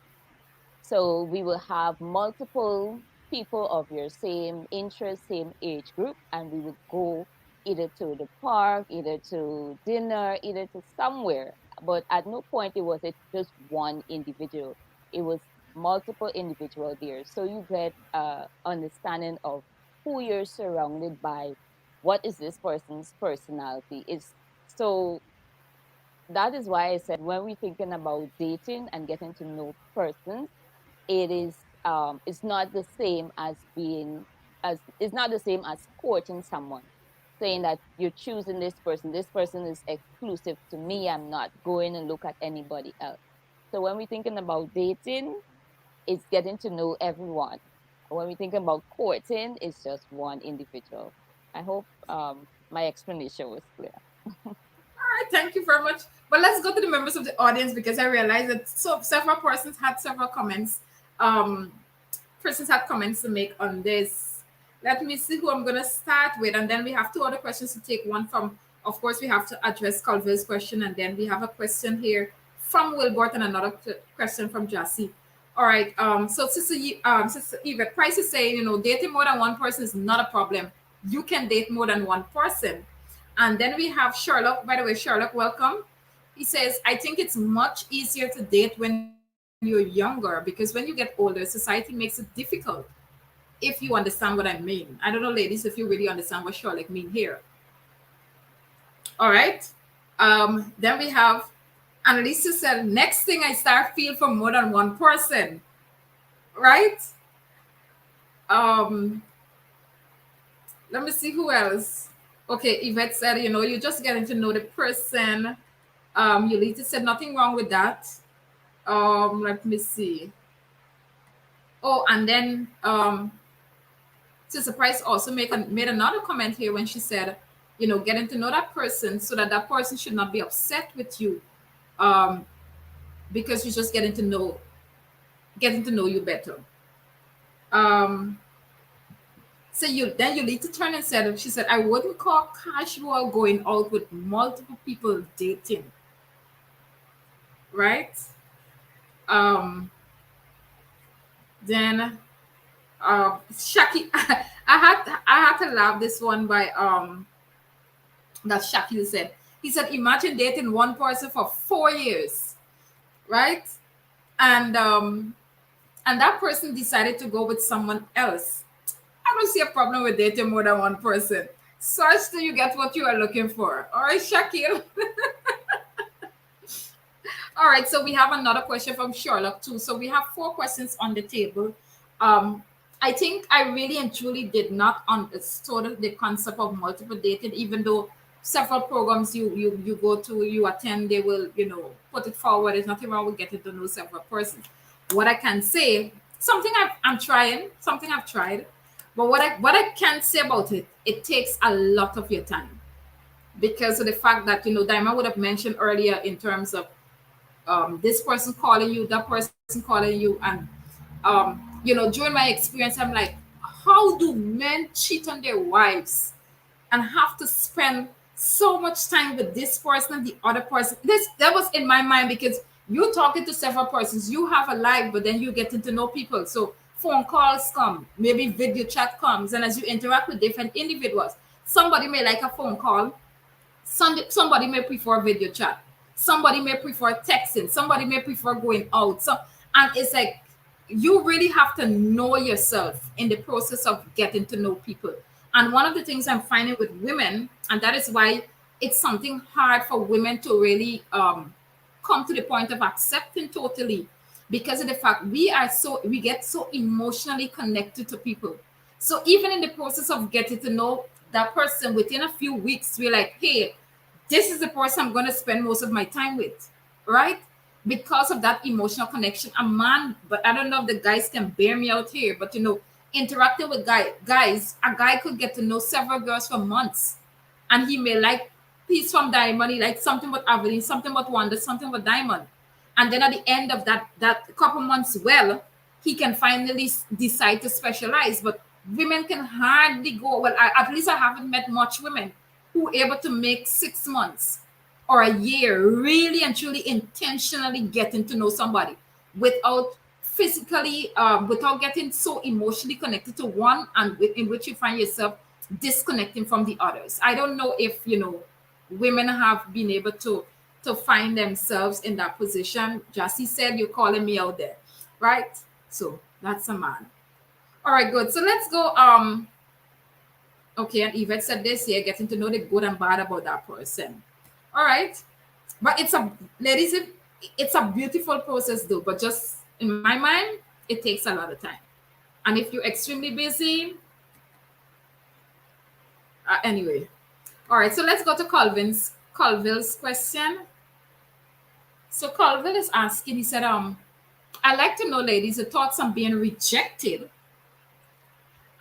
So we will have multiple people of your same interest, same age group, and we would go either to the park, either to dinner, either to somewhere. But at no point it was it just one individual. It was multiple individual there. So you get understanding of who you're surrounded by, what is this person's personality. Is so that is why I said when we're thinking about dating and getting to know persons, it is it's not the same as being as it's not the same as courting someone, saying that you're choosing this person is exclusive to me, I'm not going and look at anybody else. So when we're thinking about dating, it's getting to know everyone. When we think about courting, it's just one individual. I hope my explanation was clear. All right, thank you very much. But let's go to the members of the audience because I realized that several persons had several comments. Um, Persons had comments to make on this. Let me see who I'm going to start with, and then we have two other questions to take. One from, of course, we have to address Culver's question, and then we have a question here from Wilbert and another question from Jassy. All right. So Sister Eva Price is saying, dating more than one person is not a problem. You can date more than one person. And then we have Sherlock. By the way, Sherlock, welcome. He says, I think it's much easier to date when you're younger because when you get older, society makes it difficult if you understand what I mean. I don't know, ladies, if you really understand what Sherlock mean here. All right. Then we have Annalisa said, next thing I start feel for more than one person. Right? Um, Let me see who else. Okay, Yvette said, you're just getting to know the person. Yulita said nothing wrong with that. Let me see. Oh, and then Sister Price also made another comment here when she said, getting to know that person so that that person should not be upset with you, um, because you're just getting to know you better. Um, so you need to turn and said she said I wouldn't call casual going out with multiple people dating, right? Um, then Shaki, I had to laugh this one by that Shakil said. He said, imagine dating one person for 4 years, right? And and that person decided to go with someone else, I don't see a problem with dating more than one person. Such till you get what you are looking for. All right, Shakil. All right, so we have another question from Sherlock too. So we have four questions on the table. Um, I think I really and truly did not understand the concept of multiple dating, even though several programs you go to, you attend, they will put it forward. There's nothing wrong with getting to know several persons. What I can say, I'm trying, something I've tried, but what I can say about it, it takes a lot of your time because of the fact that Diamond would have mentioned earlier in terms of this person calling you, that person calling you, and during my experience, I'm like, how do men cheat on their wives and have to spend so much time with this person and the other person? This that was in my mind because you're talking to several persons, you have a life, but then you're getting to know people. So phone calls come, maybe video chat comes, and as you interact with different individuals, somebody may like a phone call, somebody may prefer video chat, somebody may prefer texting, somebody may prefer going out. So, and it's like you really have to know yourself in the process of getting to know people. And one of the things I'm finding with women, and that is why it's something hard for women to really come to the point of accepting totally, because of the fact we get so emotionally connected to people. So even in the process of getting to know that person, within a few weeks we're like, hey, this is the person I'm going to spend most of my time with, right? Because of that emotional connection. A man, but I don't know if the guys can bear me out here, but interacting with guys, a guy could get to know several girls for months, and he may like Peace from Diamond, he like something with Aveline, something with Wanda, something with Diamond, and then at the end of that couple months, well, he can finally decide to specialize. But women can hardly go. Well, at least I haven't met much women who are able to make 6 months or a year really and truly intentionally getting to know somebody without physically without getting so emotionally connected to one, and in which you find yourself disconnecting from the others. I don't know if women have been able to find themselves in that position. Jassy said, you're calling me out there, right? So that's a man. All right, good. So let's go. Okay, and Yvette said this here, getting to know the good and bad about that person. All right. But ladies, it's a beautiful process though, but just in my mind, it takes a lot of time. And if you're extremely busy, anyway. All right, so let's go to Colville's question. So Colville is asking, he said, I'd like to know, ladies, your thoughts on being rejected,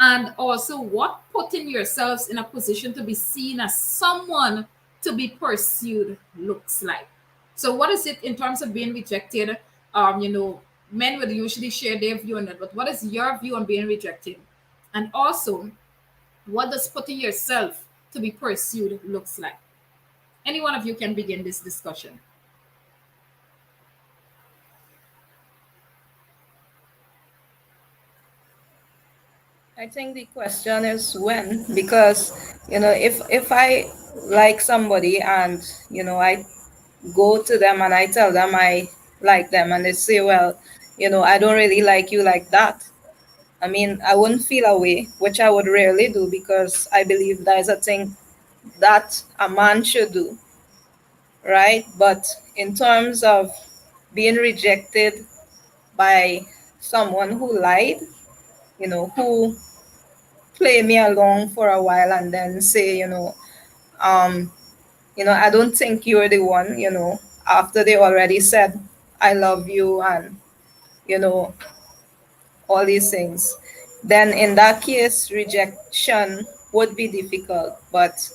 and also what putting yourselves in a position to be seen as someone to be pursued looks like. So what is it in terms of being rejected? Men would usually share their view on it, but what is your view on being rejected? And also, what does putting yourself to be pursued looks like? Any one of you can begin this discussion. I think the question is when, because if I like somebody and I go to them and I tell them I like them and they say, well, I don't really like you like that. I mean, I wouldn't feel a way, which I would rarely do because I believe that is a thing that a man should do, right? But in terms of being rejected by someone who lied, who play me along for a while and then say, um, I don't think you're the one, after they already said, I love you and, you know, all these things, then in that case, rejection would be difficult. But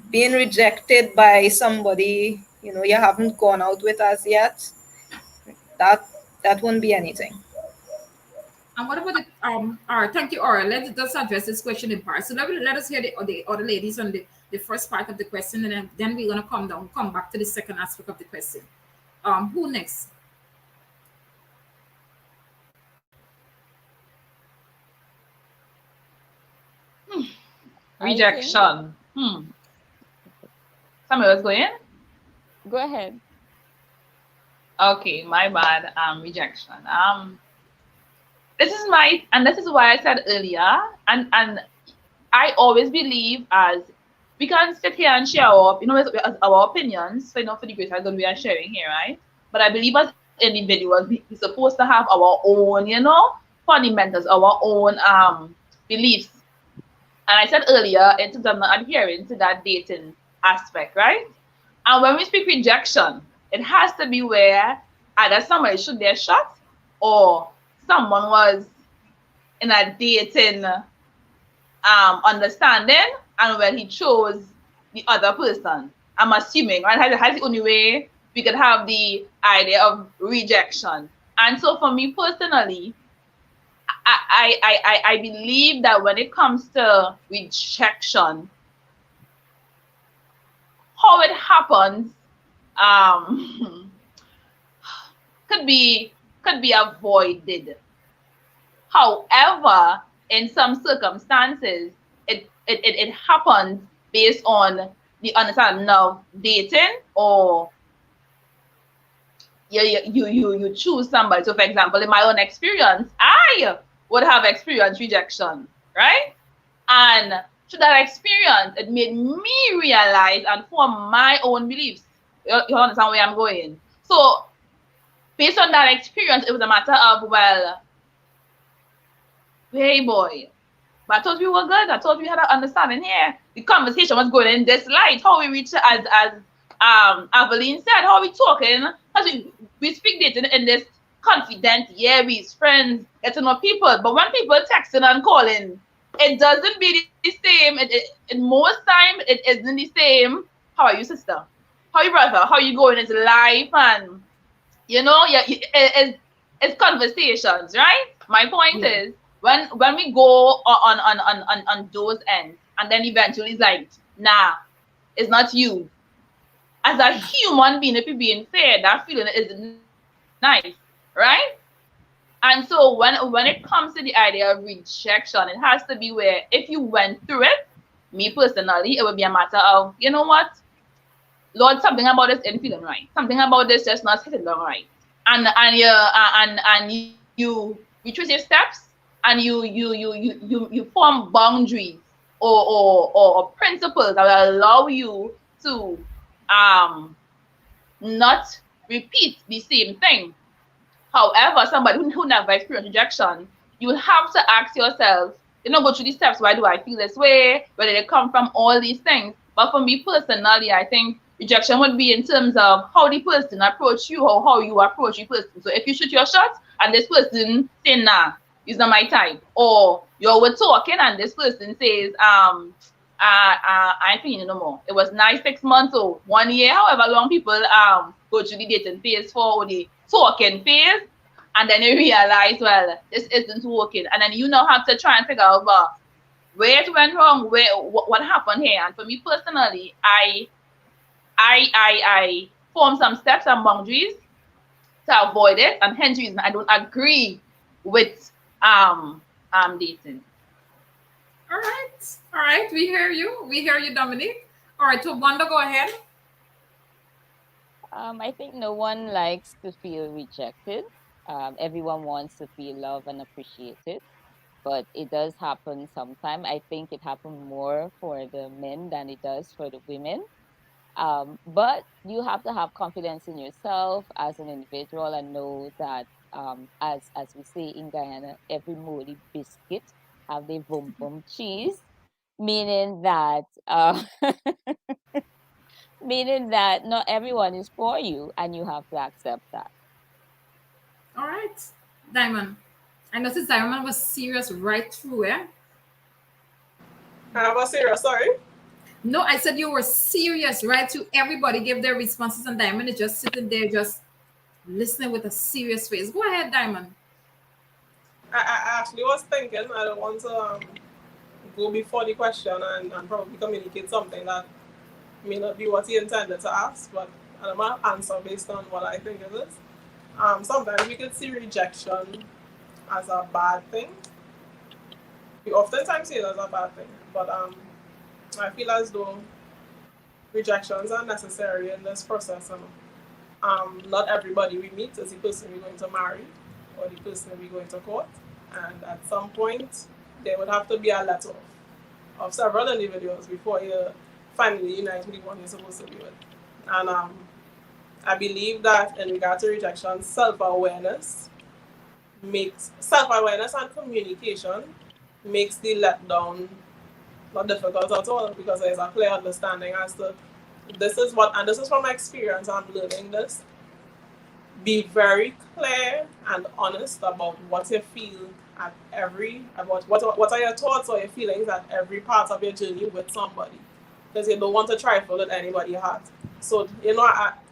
being rejected by somebody, you haven't gone out with us yet, that that won't be anything. And what about the all right, thank you, Aura. Let's address this question in part. So let us hear the other ladies on the first part of the question, and then we're gonna come back to the second aspect of the question. Who next? I think, Rejection. Somebody was going? go ahead. Okay, my bad. Rejection. this is why I said earlier, and I always believe as we can sit here and share as our opinions, for the greater good we are sharing here, right? But I believe as individuals, we're supposed to have our own, fundamentals, our own beliefs. And I said earlier, in terms of not adhering to that dating aspect, right? And when we speak rejection, it has to be where either somebody shoot their shot or someone was in a dating understanding and when he chose the other person. I'm assuming, right? That's the only way we could have the idea of rejection. And so for me personally, I believe that when it comes to rejection, how it happens um could be could be avoided. However, in some circumstances, it happens based on the understanding of dating or you choose somebody. So, for example, in my own experience, I would have experienced rejection, right? And through that experience, it made me realize and form my own beliefs. You understand where I'm going? So, based on that experience, it was a matter of, well, hey boy, but I thought we were good. I thought we had an understanding here. The conversation was going in this light. How we reach as Aveline said, how we talking, as we speak dating in this confident, yeah, we friends, get to know people. But when people texting and calling, it doesn't be the same. In most time it isn't the same. How are you, sister? How you brother? How you going into life? And yeah, it's conversations, right? My point Yeah. is when we go on those ends, and then eventually it's like, nah, it's not you. As a human being, if you're being fair, that feeling is nice, right? And so when it comes to the idea of rejection, it has to be where if you went through it, me personally, it would be a matter of, you know what, Lord, something about this ain't feeling right. Something about this just not sitting down right. And you retrace your steps and you form boundaries or principles that will allow you to um not repeat the same thing. However, somebody who never experienced rejection, you will have to ask yourself, go through these steps. Why do I feel this way? Where did it come from? All these things. But for me personally, I think rejection would be in terms of how the person approach you or how you approach the person. So if you shoot your shot and this person say nah, he's not my type, or you're talking and this person says I ain't feeling no more. It was nice 6 months or 1 year, however long people go through the dating phase for or the talking phase, and then you realize, well, this isn't working, and then you now have to try and figure out, well, where it went wrong, what happened here. And for me personally, I form some steps and boundaries to avoid it, and hence the reason I don't agree with dating. All right. All right. We hear you. We hear you, Dominic. All right. So, Wanda, go ahead. I think no one likes to feel rejected. Everyone wants to feel loved and appreciated, but it does happen sometime. I think it happens more for the men than it does for the women. But you have to have confidence in yourself as an individual and know that, as we say in Guyana, every moldy biscuit have the boom boom cheese, meaning that meaning that not everyone is for you, and you have to accept that. All right. Diamond. I noticed Diamond was serious right through, eh? I have a serious sorry. No, I said you were serious right through. Everybody gave their responses, and Diamond is just sitting there, just listening with a serious face. Go ahead, Diamond. I actually was thinking I don't want to go before the question and probably communicate something that may not be what he intended to ask, but I'm going to answer based on what I think it is. Sometimes we could see rejection as a bad thing. We oftentimes see it as a bad thing, but I feel as though rejections are necessary in this process. And not everybody we meet is the person we're going to marry or the person we're going to court. And at some point, there would have to be a let off of several individuals before you finally unite with the one you're supposed to be with. And I believe that in regard to rejection, self awareness and communication makes the letdown not difficult at all because there's a clear understanding as to this is what, and this is from my experience, I'm learning this. Be very clear and honest about what you feel at every, about what are your thoughts or your feelings at every part of your journey with somebody, because you don't want to trifle with anybody's heart. So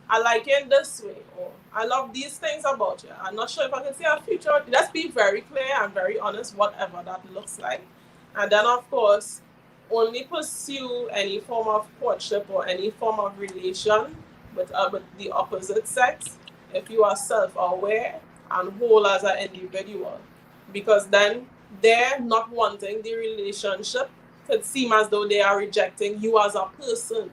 I like it this way, or I love these things about you. I'm not sure if I can see a future. Just be very clear and very honest, whatever that looks like. And then, of course, only pursue any form of courtship or any form of relation with the opposite sex if you are self-aware and whole as an individual, because then they're not wanting the relationship could seem as though they are rejecting you as a person,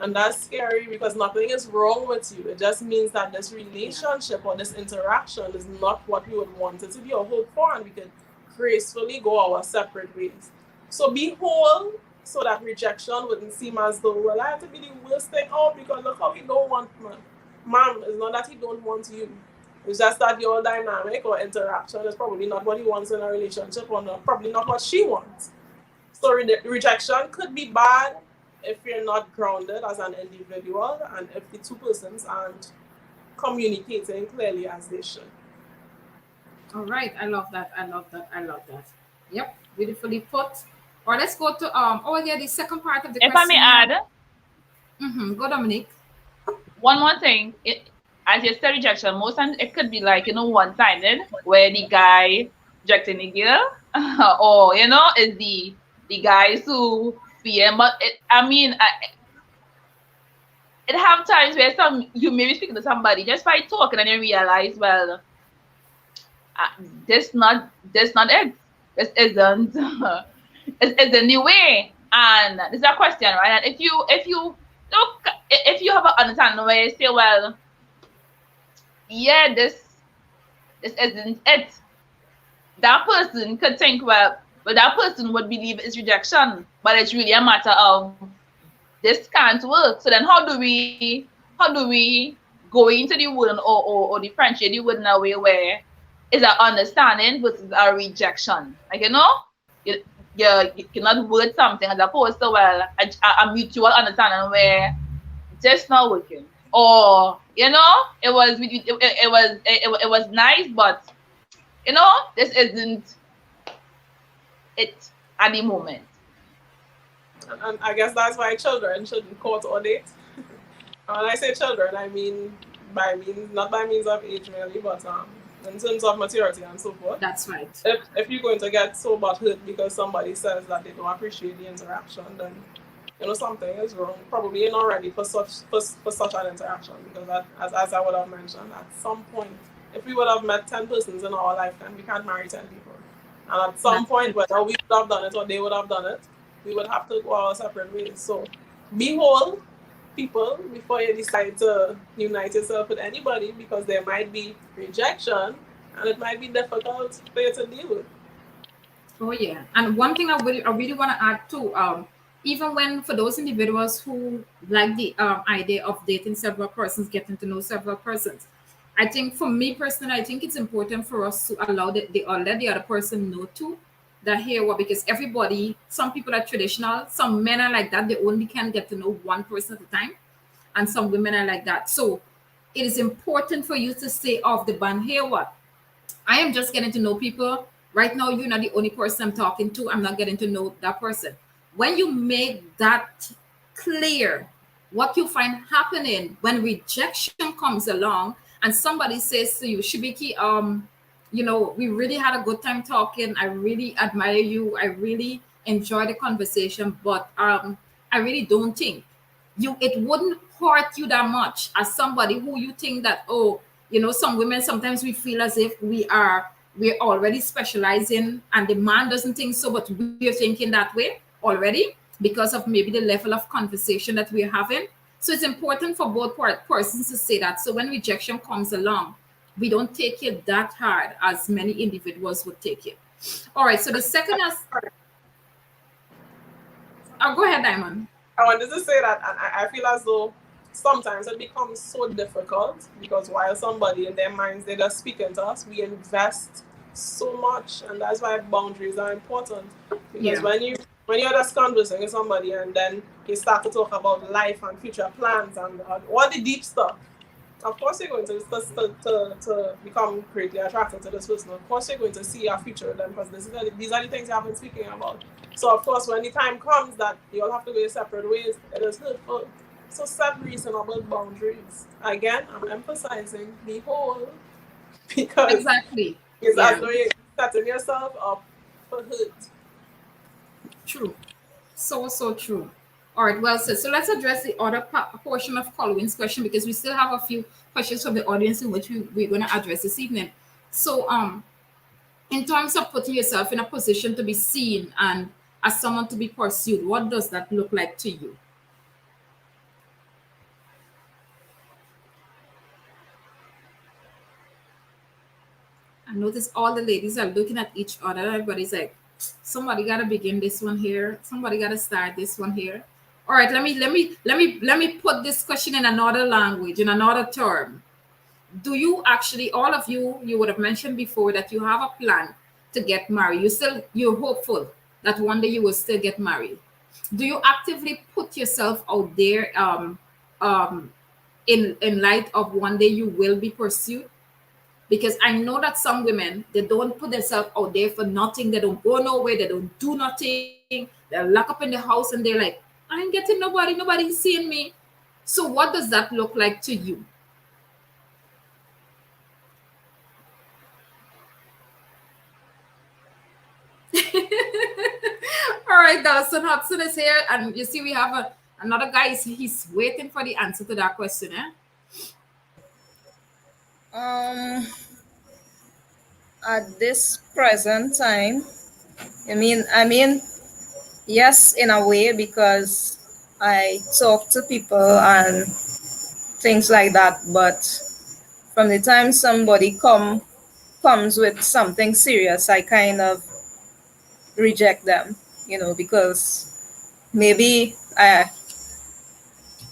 and that's scary because nothing is wrong with you. It just means that this relationship or this interaction is not what we would want it to be or hope for, and we can gracefully go our separate ways. So be whole so that rejection wouldn't seem as though, well, I have to be the worst thing. Oh, because look how he don't want me. Ma'am, it's not that he don't want you. It's just that your dynamic or interaction is probably not what he wants in a relationship, or not, probably not what she wants. So rejection could be bad if you're not grounded as an individual and if the two persons aren't communicating clearly as they should. All right. I love that. I love that. I love that. Yep. Beautifully put. Or let's go to oh yeah, the second part of the If I may question here. add, Go Dominique. one more thing, as you said, rejection, most times it could be like, one-sided, where the guy rejecting the girl, or, is the guys who fear. But it have times where you may be speaking to somebody just by talking and you realize, well, this not it. This isn't it isn't the way. And this is a question, right? And if you look, if you have an understanding where you say, well, yeah, this isn't it. That person could think, well, that person would believe it's rejection, but it's really a matter of this can't work. So then how do we go into the word, or differentiate the word in a way where is an understanding versus a rejection? Like, you, you cannot word something as opposed to, well, a mutual understanding where just not working, or it was nice, but this isn't it at the moment. And I guess that's why children shouldn't court or date. And when I say children, I mean not by means of age really, but in terms of maturity and so forth. That's right. If you're going to get so much hurt because somebody says that they don't appreciate the interaction, then something is wrong. Probably you're not ready for such an interaction, because that, as I would have mentioned, at some point, if we would have met 10 persons in our lifetime, we can't marry 10 people. And at some That's point, right. whether we would have done it or they would have done it, we would have to go our separate ways. So be whole, people, before you decide to unite yourself with anybody, because there might be rejection and it might be difficult for you to deal with. Oh yeah, and one thing I really want to add too, even when for those individuals who like the idea of dating several persons, getting to know several persons, I think for me personally, I think it's important for us to allow or let the other person know too that here what, because everybody, some people are traditional, some men are like that, they only can get to know one person at a time, and some women are like that. So it is important for you to stay off the band. Here what, I am just getting to know people. Right now, you're not the only person I'm talking to. I'm not getting to know that person. When you make that clear, what you find happening when rejection comes along and somebody says to you, Shibiki, we really had a good time talking. I really admire you. I really enjoy the conversation, but I really don't think it wouldn't hurt you that much as somebody who you think that, oh, some women, sometimes we feel as if we're already specializing, and the man doesn't think so, but we're thinking that way already because of maybe the level of conversation that we're having. So it's important for both persons to say that. So when rejection comes along, We don't take it that hard as many individuals would take it. All right. So the second is, oh, go ahead, Diamond. I wanted to say that, and I feel as though sometimes it becomes so difficult because while somebody in their minds they're just speaking to us, we invest so much, and that's why boundaries are important. Because Yeah. when you're just conversing with somebody and then you start to talk about life and future plans and all the deep stuff, of course you're going to become greatly attracted to this person. Of course you're going to see your future with them because these are the things you have been speaking about. So of course when the time comes that you'll have to go your separate ways, it is hurtful. So set reasonable boundaries. Again, I'm emphasizing the whole because Exactly. it's as Yeah. though you're setting yourself up for hurt. True. So, so true. All right, well said. So let's address the other portion of Colwyn's question because we still have a few questions from the audience in which we're going to address this evening. So, in terms of putting yourself in a position to be seen and as someone to be pursued, what does that look like to you? I notice all the ladies are looking at each other. Everybody's like, somebody gotta begin this one here. Somebody gotta start this one here. All right, let me put this question in another language, in another term. Do you actually, all of you would have mentioned before that you have a plan to get married? You're hopeful that one day you will still get married. Do you actively put yourself out there um, in light of one day you will be pursued? Because I know that some women, they don't put themselves out there for nothing. They don't go nowhere. They don't do nothing. They're locked up in the house and they're like, I ain't getting nobody. Nobody's seeing me. So what does that look like to you? All right, Dawson Hudson is here, and you see we have another guy. He's waiting for the answer to that question. Eh? Um, at this present time, I mean, yes, in a way, because I talk to people and things like that. But from the time somebody comes with something serious, I kind of reject them, because maybe I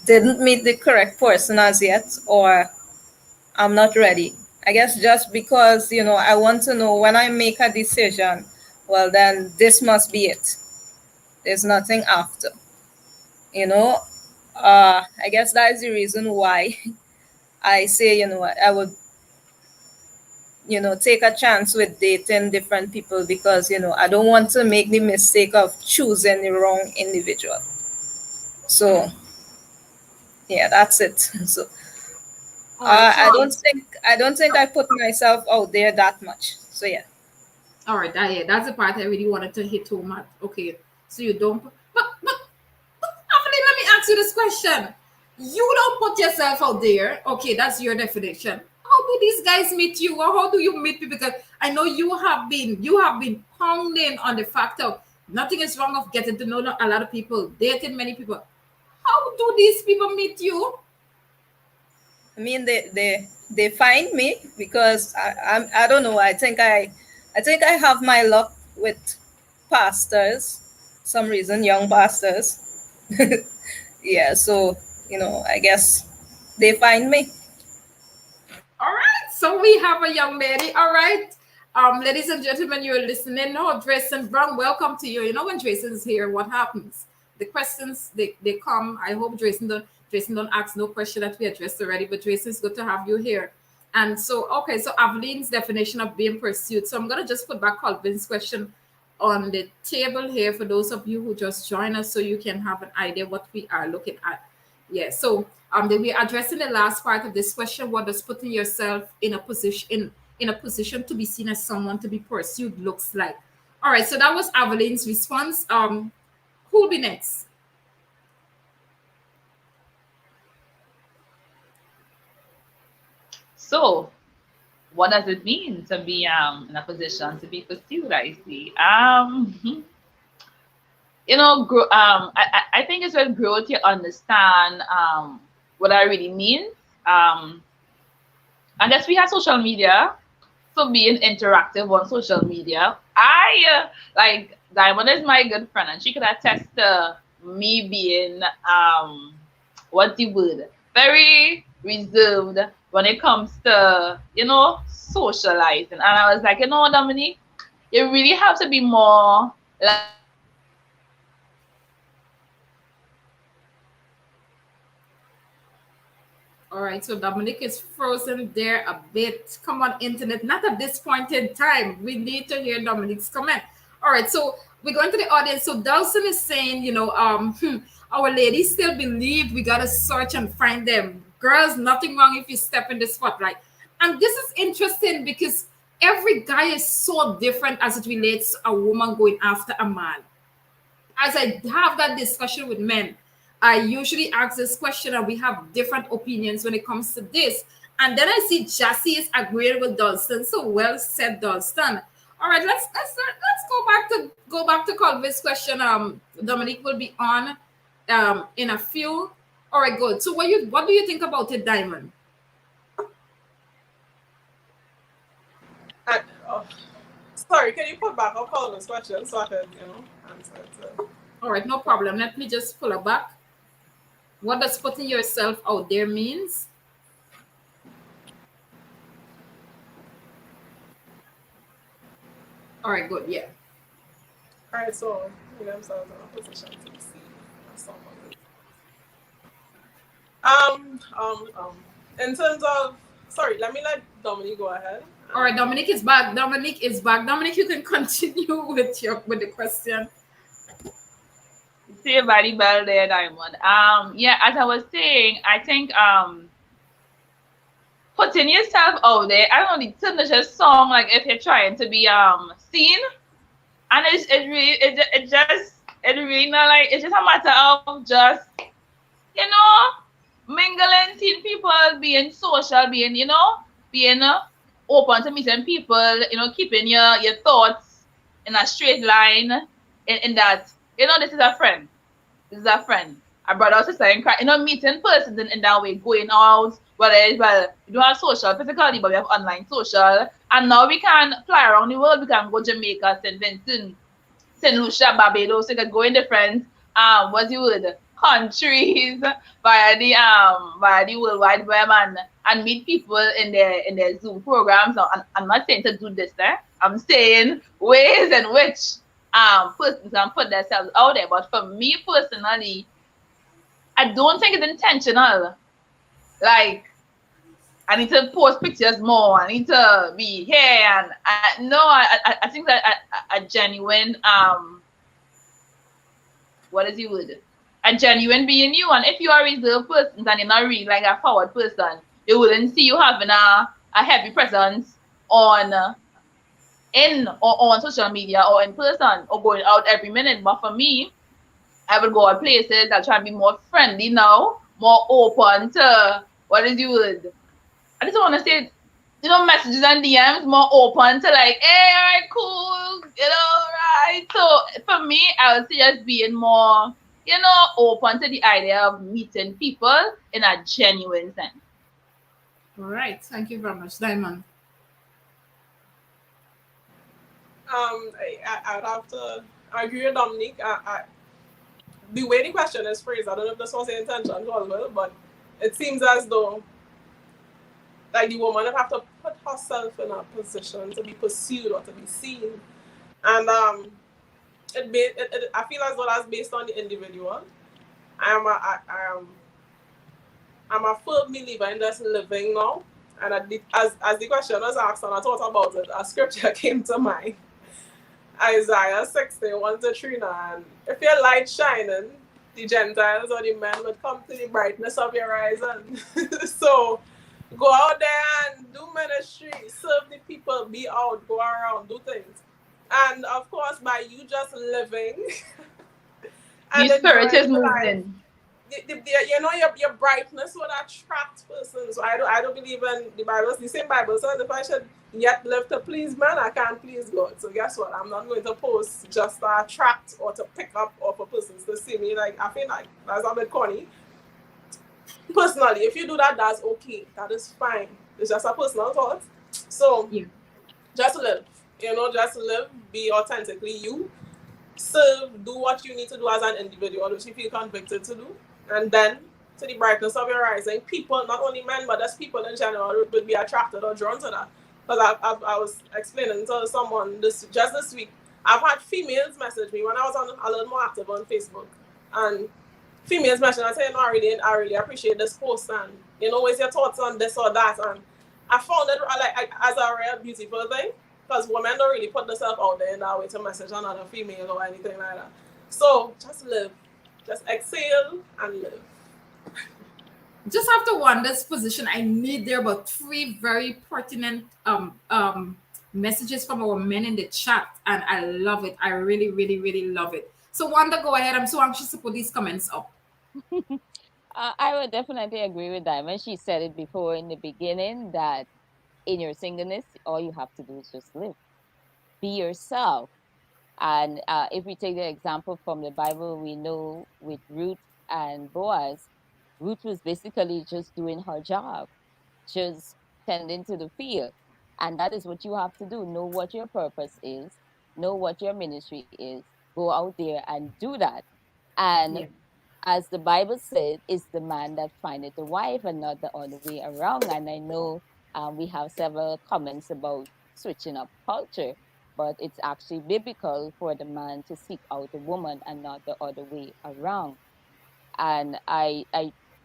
didn't meet the correct person as yet, or I'm not ready. I guess just because, I want to know when I make a decision, well, then this must be it. There's nothing after, you know. I guess that is the reason why I say, I would, take a chance with dating different people because, I don't want to make the mistake of choosing the wrong individual. So, yeah, that's it. So, All right, so I don't think I put myself out there that much. So, yeah. all right, yeah, that's the part I really wanted to hit home at. Okay, so you don't, but Emily, let me ask you this question. You don't put yourself out there. Okay, that's your definition. How do these guys meet you, or how do you meet people? Because I know you have been pounding on the fact of nothing is wrong of getting to know a lot of people, dating many people. How do these people meet you? I mean, they find me because I don't know. I think I have my luck with pastors, some reason young pastors. Yeah, so I guess they find me. All right, so we have a young lady. All right, ladies and gentlemen, you're listening. No, Drayson Brown, welcome to you. You know when Drayson's here, what happens? The questions they come. I hope Drayson don't ask no question that we addressed already, but Drayson, it's good to have you here. And so, okay, so Aveline's definition of being pursued. So I'm gonna just put back Colvin's question on the table here for those of you who just join us, so you can have an idea what we are looking at. Yeah, so then we're addressing the last part of this question. What does putting yourself in a position to be seen as someone to be pursued looks like? All right, so that was Aveline's response. Who'll be next? So, what does it mean to be in a position to be pursued? I see. I think it's with growth you understand what that really means. Um, I guess we have social media, so being interactive on social media. I like Diamond is my good friend, and she could attest to me being what's the word? Very reserved when it comes to socializing. And I was like, Dominique, you really have to be more like All right, so Dominic is frozen there a bit. Come on, internet, not at this point in time. We need to hear Dominic's comment. All right, so we're going to the audience. So Dawson is saying, our ladies still believe we gotta search and find them. Girls, nothing wrong if you step in the spotlight. And this is interesting because every guy is so different as it relates to a woman going after a man. As I have that discussion with men, I usually ask this question, and we have different opinions when it comes to this. And then I see Jassy is agreeing with Dalston. So well said, Dalston. All right, let's go back to Colvin's question. Dominique will be on in a few. All right, good. So what do you think about it, Diamond? And, oh, sorry, can you put back up all those questions so I can, answer it? All right, no problem. Let me just pull it back. What does putting yourself out there means? All right, good. Yeah. All right, so put themselves in a position to see someone. In terms of, sorry, let me let Dominique go ahead. All right, Dominic is back. Dominic is back. Dominic, you can continue with the question. say very well there, Diamond. Yeah, as I was saying, I think putting yourself out there. I don't know, the signature song like if you're trying to be seen, and it really it really not like it's just a matter of just you know mingling, seeing people, being social, being being open to meeting people, keeping your thoughts in a straight line, in that this is a friend, this is a friend, a brother or sister in Christ, meeting persons in that way, going out, whether it's, well, we don't have social physically, but we have online social, and now we can fly around the world. We can go Jamaica, St. Vincent, St. Lucia, Barbados. We can go in different what's the word, countries via the World Wide Web, and meet people in their Zoom programs. Now, I'm not saying to do this there. I'm saying ways in which persons can put themselves out there. But for me personally, I don't think it's intentional. Like, I need to post pictures more. I need to be here, and no, I think that a genuine what is the word? A genuine being you. And if you are a reserved person and you're not really like a forward person, you wouldn't see you having a heavy presence or on social media or in person or going out every minute. But for me, I would go at places that try to be more friendly now, more open to what is the word? I just want to say, messages and DMs, more open to like, hey, all right, cool, right. So for me, I would suggest being more, open to the idea of meeting people in a genuine sense. All right. Thank you very much, Diamond. I would have to agree with Dominique. The way the question is phrased, I don't know if this was the intention as well, but it seems as though like the woman would have to put herself in a position to be pursued or to be seen, and I feel as though that's based on the individual. I am a, I am I'm a firm believer in just living now. And as the question was asked and I thought about it, a scripture came to mind. Isaiah 60:1-3. And if your light shining, the Gentiles or the men would come to the brightness of your eyes. And so go out there and do ministry, serve the people, be out, go around, do things. And of course, by you just living and The spirit is enjoying life, moving. your brightness will attract persons. So I don't believe in the Bible. The same Bible says if I should yet live to please man, I can't please God. So guess what? I'm not going to post just to attract or to pick up or for persons to see me. Like I feel like that's a bit corny. Personally, if you do that, that's okay. That is fine. It's just a personal thought. So Yeah. just live, just live, be authentically you, serve, do what you need to do as an individual, which you feel convicted to do, and then to the brightness of your rising, people, not only men, but just people in general, will be attracted or drawn to that. Because I was explaining to someone this week, I've had females message me when I was a little more active on Facebook, and females message and say, no, I really appreciate this post, and what's your thoughts on this or that, and I found it as a real beautiful thing because women don't really put themselves out there in that way to message another female or anything like that. So just live, just exhale and live. Just after Wanda's position, I need there about three very pertinent messages from our men in the chat, and I love it. I really, really, really love it. So Wanda, go ahead. I'm so anxious to put these comments up. I would definitely agree with Diamond. She said it before in the beginning that in your singleness, all you have to do is just live, be yourself. And if we take the example from the Bible, we know with Ruth and Boaz, Ruth was basically just doing her job, just tending to the field. And that is what you have to do. Know what your purpose is, know what your ministry is, go out there and do that. And Yeah. as the Bible said, it's the man that findeth a wife and not the other way around. And I know we have several comments about switching up culture, but it's actually biblical for the man to seek out a woman and not the other way around. And I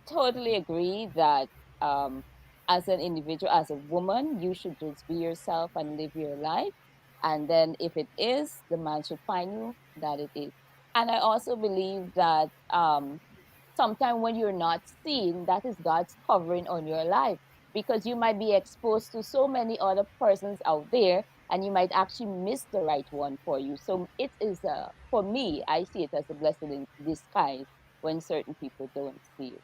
totally agree that um, as an individual, as a woman, you should just be yourself and live your life. And then if it is, the man should find you that it is. And I also believe that sometimes when you're not seen, that is God's covering on your life because you might be exposed to so many other persons out there and you might actually miss the right one for you. So it is for me, I see it as a blessing in disguise when certain people don't see it.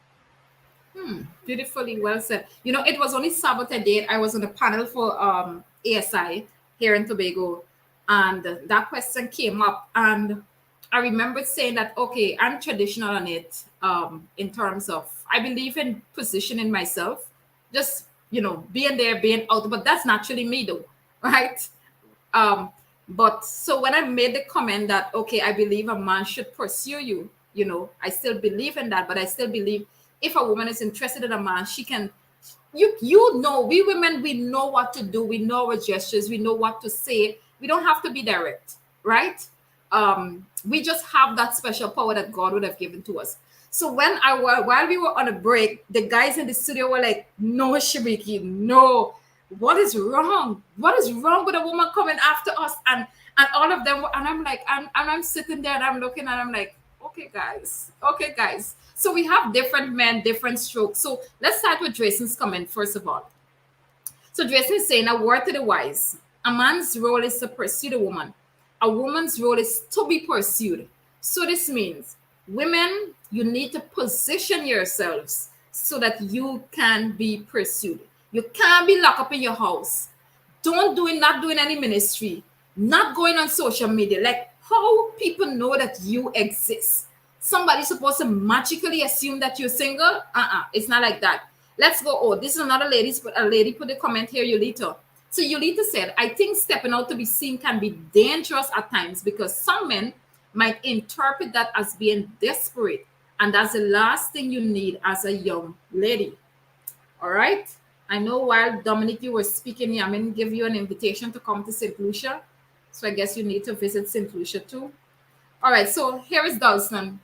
Beautifully well said. It was only Saturday date. I was on the panel for ASI here in Tobago, and that question came up, and I remember saying that okay, I'm traditional on it. In terms of I believe in positioning myself, just being there, being out, but that's naturally me though, right? Um, but so when I made the comment that okay, I believe a man should pursue you, I still believe in that, but I still believe if a woman is interested in a man, she can. We women, we know what to do. We know our gestures. We know what to say. We don't have to be direct, right? We just have that special power that God would have given to us. So while we were on a break, the guys in the studio were like, "No, Shibiki, no. What is wrong? What is wrong with a woman coming after us?" And all of them, and I'm like, I'm sitting there and I'm looking and I'm like, okay, guys. So we have different men, different strokes. So let's start with Drayson's comment first of all. So Jason is saying a word to the wise. A man's role is to pursue the woman. A woman's role is to be pursued. So this means women, you need to position yourselves so that you can be pursued. You can't be locked up in your house. Not doing any ministry, not going on social media. Like how people know that you exist. Somebody's supposed to magically assume that you're single. It's not like that. Let's go. Oh, this is another a lady put a comment here, Yulita. So Yulita said, I think stepping out to be seen can be dangerous at times because some men might interpret that as being desperate. And that's the last thing you need as a young lady. All right. I know while Dominic, you were speaking, I'm going to give you an invitation to come to St. Lucia. So I guess you need to visit St. Lucia too. All right. So here is Dalston.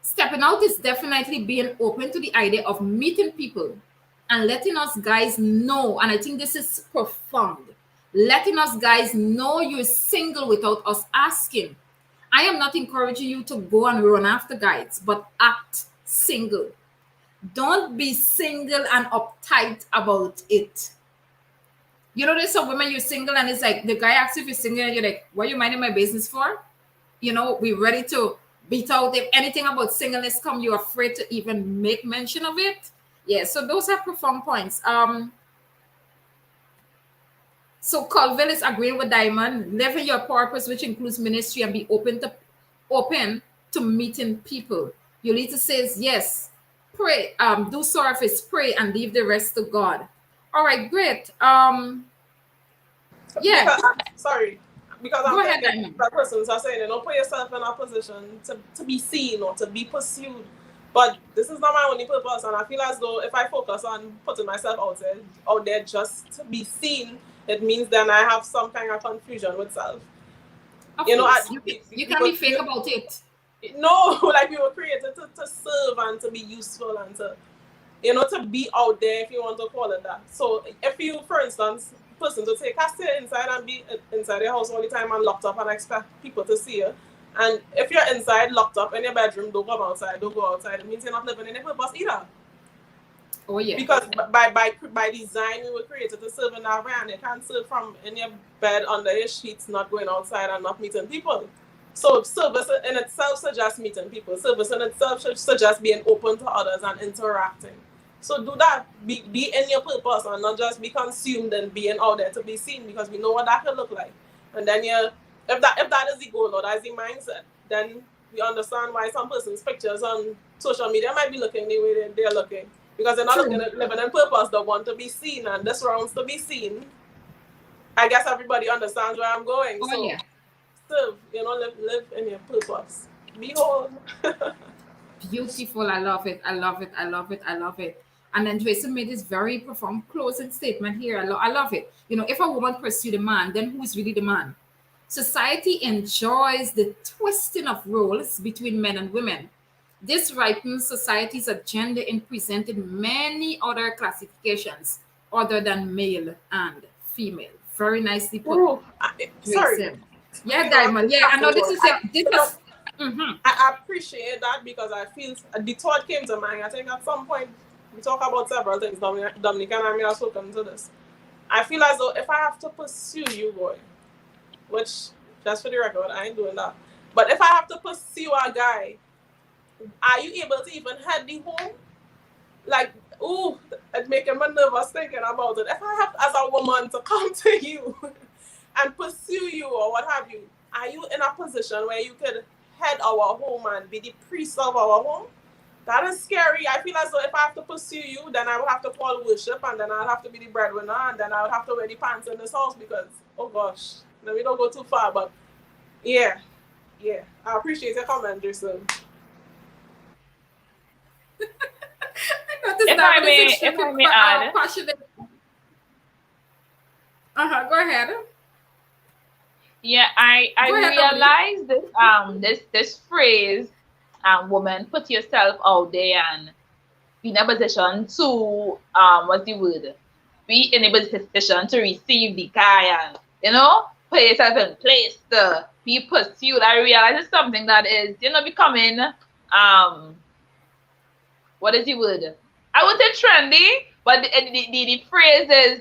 Stepping out is definitely being open to the idea of meeting people and letting us guys know. And I think this is profound. Letting us guys know you're single without us asking. I am not encouraging you to go and run after guys, but act single. Don't be single and uptight about it. There's some women you're single and it's like the guy asks if you're single and you're like, what are you minding my business for? We're ready to beat out if anything about singleness come, you're afraid to even make mention of it. Yeah, so those are profound points. So Colville is agreeing with Diamond, live in your purpose, which includes ministry, and be open to meeting people. Yolita says, yes, pray, do service, pray, and leave the rest to God. All right, great. Yeah, Because sorry, because go I'm ahead, thinking Diamond. that persons are saying, put yourself in a position to be seen or to be pursued. But this is not my only purpose, and I feel as though if I focus on putting myself out there just to be seen, it means then I have some kind of confusion with self. Of You know, course, you we can be were fake about it. no, like we were created to serve and to be useful and to be out there, if you want to call it that. So if you, for instance, person to say, can stay inside and be inside your house all the time and locked up and expect people to see you. And if you're inside, locked up in your bedroom, don't go outside, it means you're not living in your purpose either. Oh yeah, Because by design, we were created to serve in that way, and you can't serve from in your bed under your sheets, not going outside and not meeting people. So service in itself suggests meeting people. Service in itself should suggest being open to others and interacting. So do that. Be in your purpose and not just be consumed and being out there to be seen, because we know what that could look like. And then if that is the goal or that's the mindset, then we understand why some person's pictures on social media might be looking the way they're looking. Because they're not looking true. at living in purpose, they want to be seen, and this rounds to be seen. I guess everybody understands where I'm going. Oh So yeah, serve, live in your purpose. Be whole. beautiful. I love it. I love it. I love it. I love it. And then Jason made this very profound closing statement here. I love it. If a woman pursue the man, then who's really the man? Society enjoys the twisting of roles between men and women. This ripens society's agenda in presenting many other classifications other than male and female. Very nicely put, Ooh, sorry. Jason. Yeah, You know, I'm Diamond. Yeah, I know laughing, this but is it. This is. Mhm. I appreciate that because I feel the thought came to mind. I think at some point we talk about several things. Dominic and I may have spoken to this. I feel as though if I have to pursue you, boy, which just for the record, I ain't doing that. But if I have to pursue a guy, are you able to even head the home? Like, ooh, it making me nervous thinking about it. If I have as a woman to come to you and pursue you or what have you, are you in a position where you could head our home and be the priest of our home? That is scary. I feel as though if I have to pursue you, then I would have to call worship, and then I'll have to be the breadwinner, and then I would have to wear the pants in this house because, oh gosh, let me don't go too far, but yeah, yeah. I appreciate your comment, Jason. I noticed If that, I but it's may, if extremely I may add, passionate. Go ahead. yeah, I Go ahead, Dominique. realize this phrase, woman, put yourself out there and be in a position to what's the word? Be in a position to receive the guy and put yourself in place to be pursued. I realize it's something that is becoming what is the word? I would say trendy, but the phrase is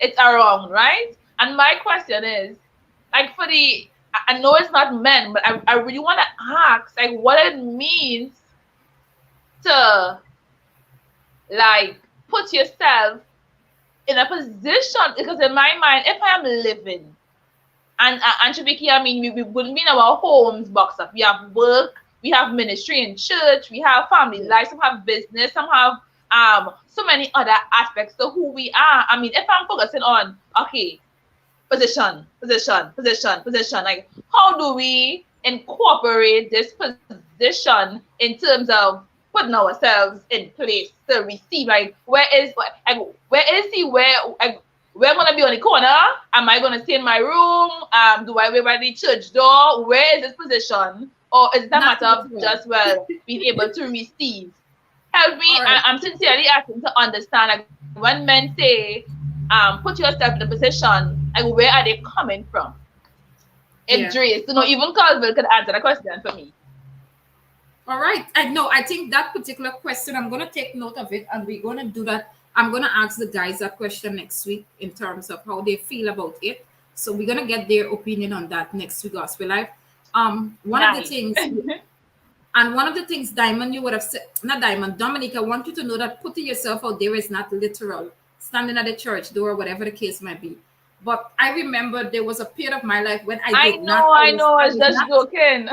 it's around, right? And my question is, like for I know it's not men, but I really want to ask like what it means to like put yourself in a position, because in my mind, if I am living and Shibiki, I mean, we wouldn't be in our homes boxed up. We have work, we have ministry in church, we have family Yeah. life, some have business, some have so many other aspects to who we are. I mean, if I'm focusing on okay, position, like how do we incorporate this position in terms of putting ourselves in place to receive? Like where is he? Where I'm gonna be on the corner? Am I gonna stay in my room? Do I wait by the church door? Where is this position? Or is it a Not matter of literal. just being able to receive? Help me. All right. I'm sincerely asking to understand. Like when men say, put yourself in a position, like where are they coming from? If Yeah. Dre, even Carlville could answer the question for me. All right. I know. I think that particular question, I'm going to take note of it and we're going to do that. I'm going to ask the guys that question next week in terms of how they feel about it. So we're going to get their opinion on that next week, Gospel Live. One of the Nice. things, and one of the things, Diamond, you would have said, not Diamond, Dominic, I want you to know that putting yourself out there is not literal, standing at the church door, whatever the case might be. But I remember there was a period of my life when I know, I I was, know. I I was was just not joking.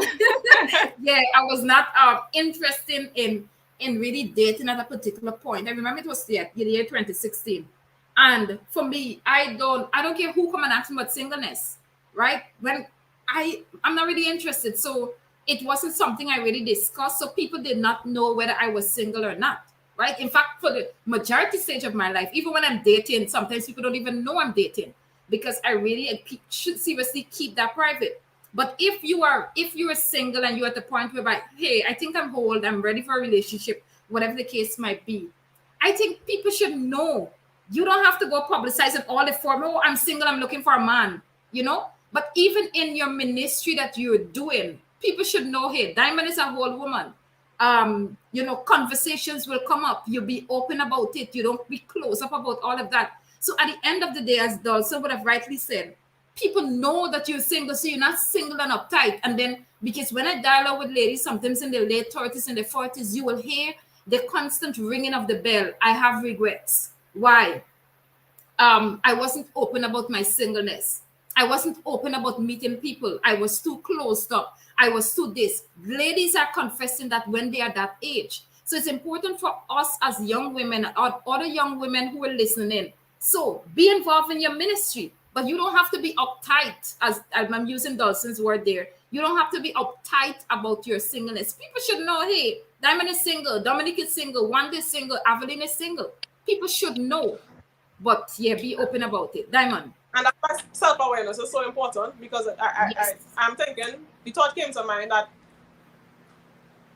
yeah, I was not interested in in really dating at a particular point. I remember it was the year 2016. And for me, I don't care who come and ask me about singleness, right? When I'm not really interested. So it wasn't something I really discussed. So people did not know whether I was single or not. Right. In fact, for the majority stage of my life, even when I'm dating, sometimes people don't even know I'm dating because I really should seriously keep that private. But if you are single and you're at the point where, like, hey, I think I'm old, I'm ready for a relationship, whatever the case might be, I think people should know. You don't have to go publicize it all the form. Oh, I'm single, I'm looking for a man, But even in your ministry that you're doing, people should know, hey, Diamond is a whole woman. Conversations will come up. You be open about it. You don't be close up about all of that. So at the end of the day, as Dawson would have rightly said, people know that you're single, so you're not single and uptight. And then, because when I dialogue with ladies, sometimes in their late 30s and their 40s, you will hear the constant ringing of the bell. I have regrets. Why? I wasn't open about my singleness. I wasn't open about meeting people. I was too closed up. I was too this. Ladies are confessing that when they are that age. So it's important for us as young women or other young women who are listening. So be involved in your ministry, but you don't have to be uptight, as I'm using Dawson's word there. You don't have to be uptight about your singleness. People should know, hey, Diamond is single, Dominic is single, Wanda is single, Evelyn is single. People should know. But yeah, be open about it. Diamond. And that's why self-awareness is so important, because Yes. I'm thinking, the thought came to mind that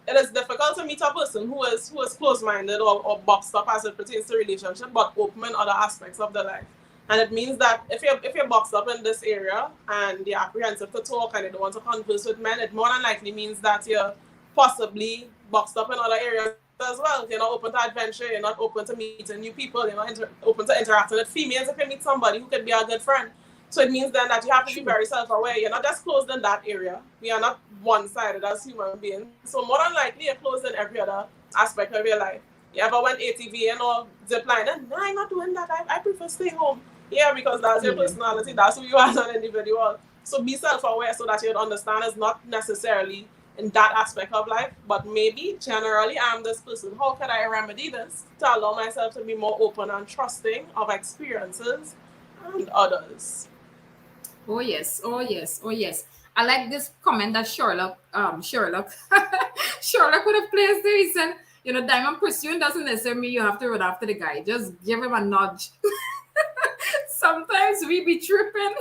it is difficult to meet a person who is closed-minded or boxed up as it pertains to relationship, but open in other aspects of their life. And it means that if you're boxed up in this area and you're apprehensive to talk and you don't want to converse with men, it more than likely means that you're possibly boxed up in other areas as well. You're not open to adventure, you're not open to meeting new people, you're not open to interacting with females. If you meet somebody who could be a good friend, so it means then that you have to be True. very self-aware. You're not just closed in that area. We are not one-sided as human beings. So more than likely, you're closed in every other aspect of your life. You ever went ATV and or ziplining? No, I'm not doing that. I prefer staying home. Yeah, because that's your Yeah. personality. That's who you are as an individual. So be self-aware so that you'd understand it's not necessarily in that aspect of life, but maybe generally I'm this person. How can I remedy this to allow myself to be more open and trusting of experiences and others? Oh yes. Oh yes. Oh yes. I like this comment that Sherlock Sherlock would have placed there. He said, Diamond pursuing doesn't necessarily mean you have to run after the guy. Just give him a nudge. Sometimes we be tripping.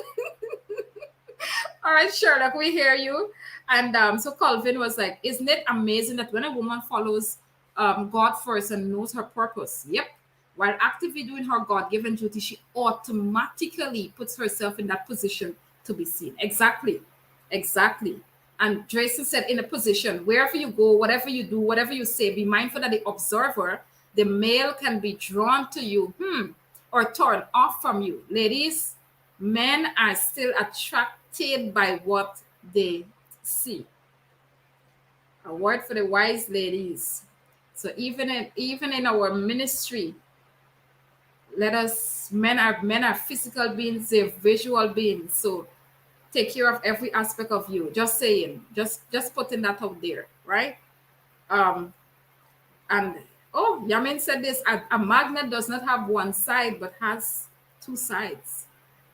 All right, Sherlock, we hear you. And so Colvin was like, isn't it amazing that when a woman follows God first and knows her purpose, yep, while actively doing her God-given duty, she automatically puts herself in that position to be seen. Exactly. Exactly. And Jason said, in a position, wherever you go, whatever you do, whatever you say, be mindful that the observer, the male, can be drawn to you, or turned off from you. Ladies, men are still attracted by what they see. A word for the wise ladies. So even in our ministry, let us men are physical beings, they're visual beings. So take care of every aspect of you. Just saying, just putting that out there, right? Um, and oh, Yamin said this: a magnet does not have one side, but has two sides.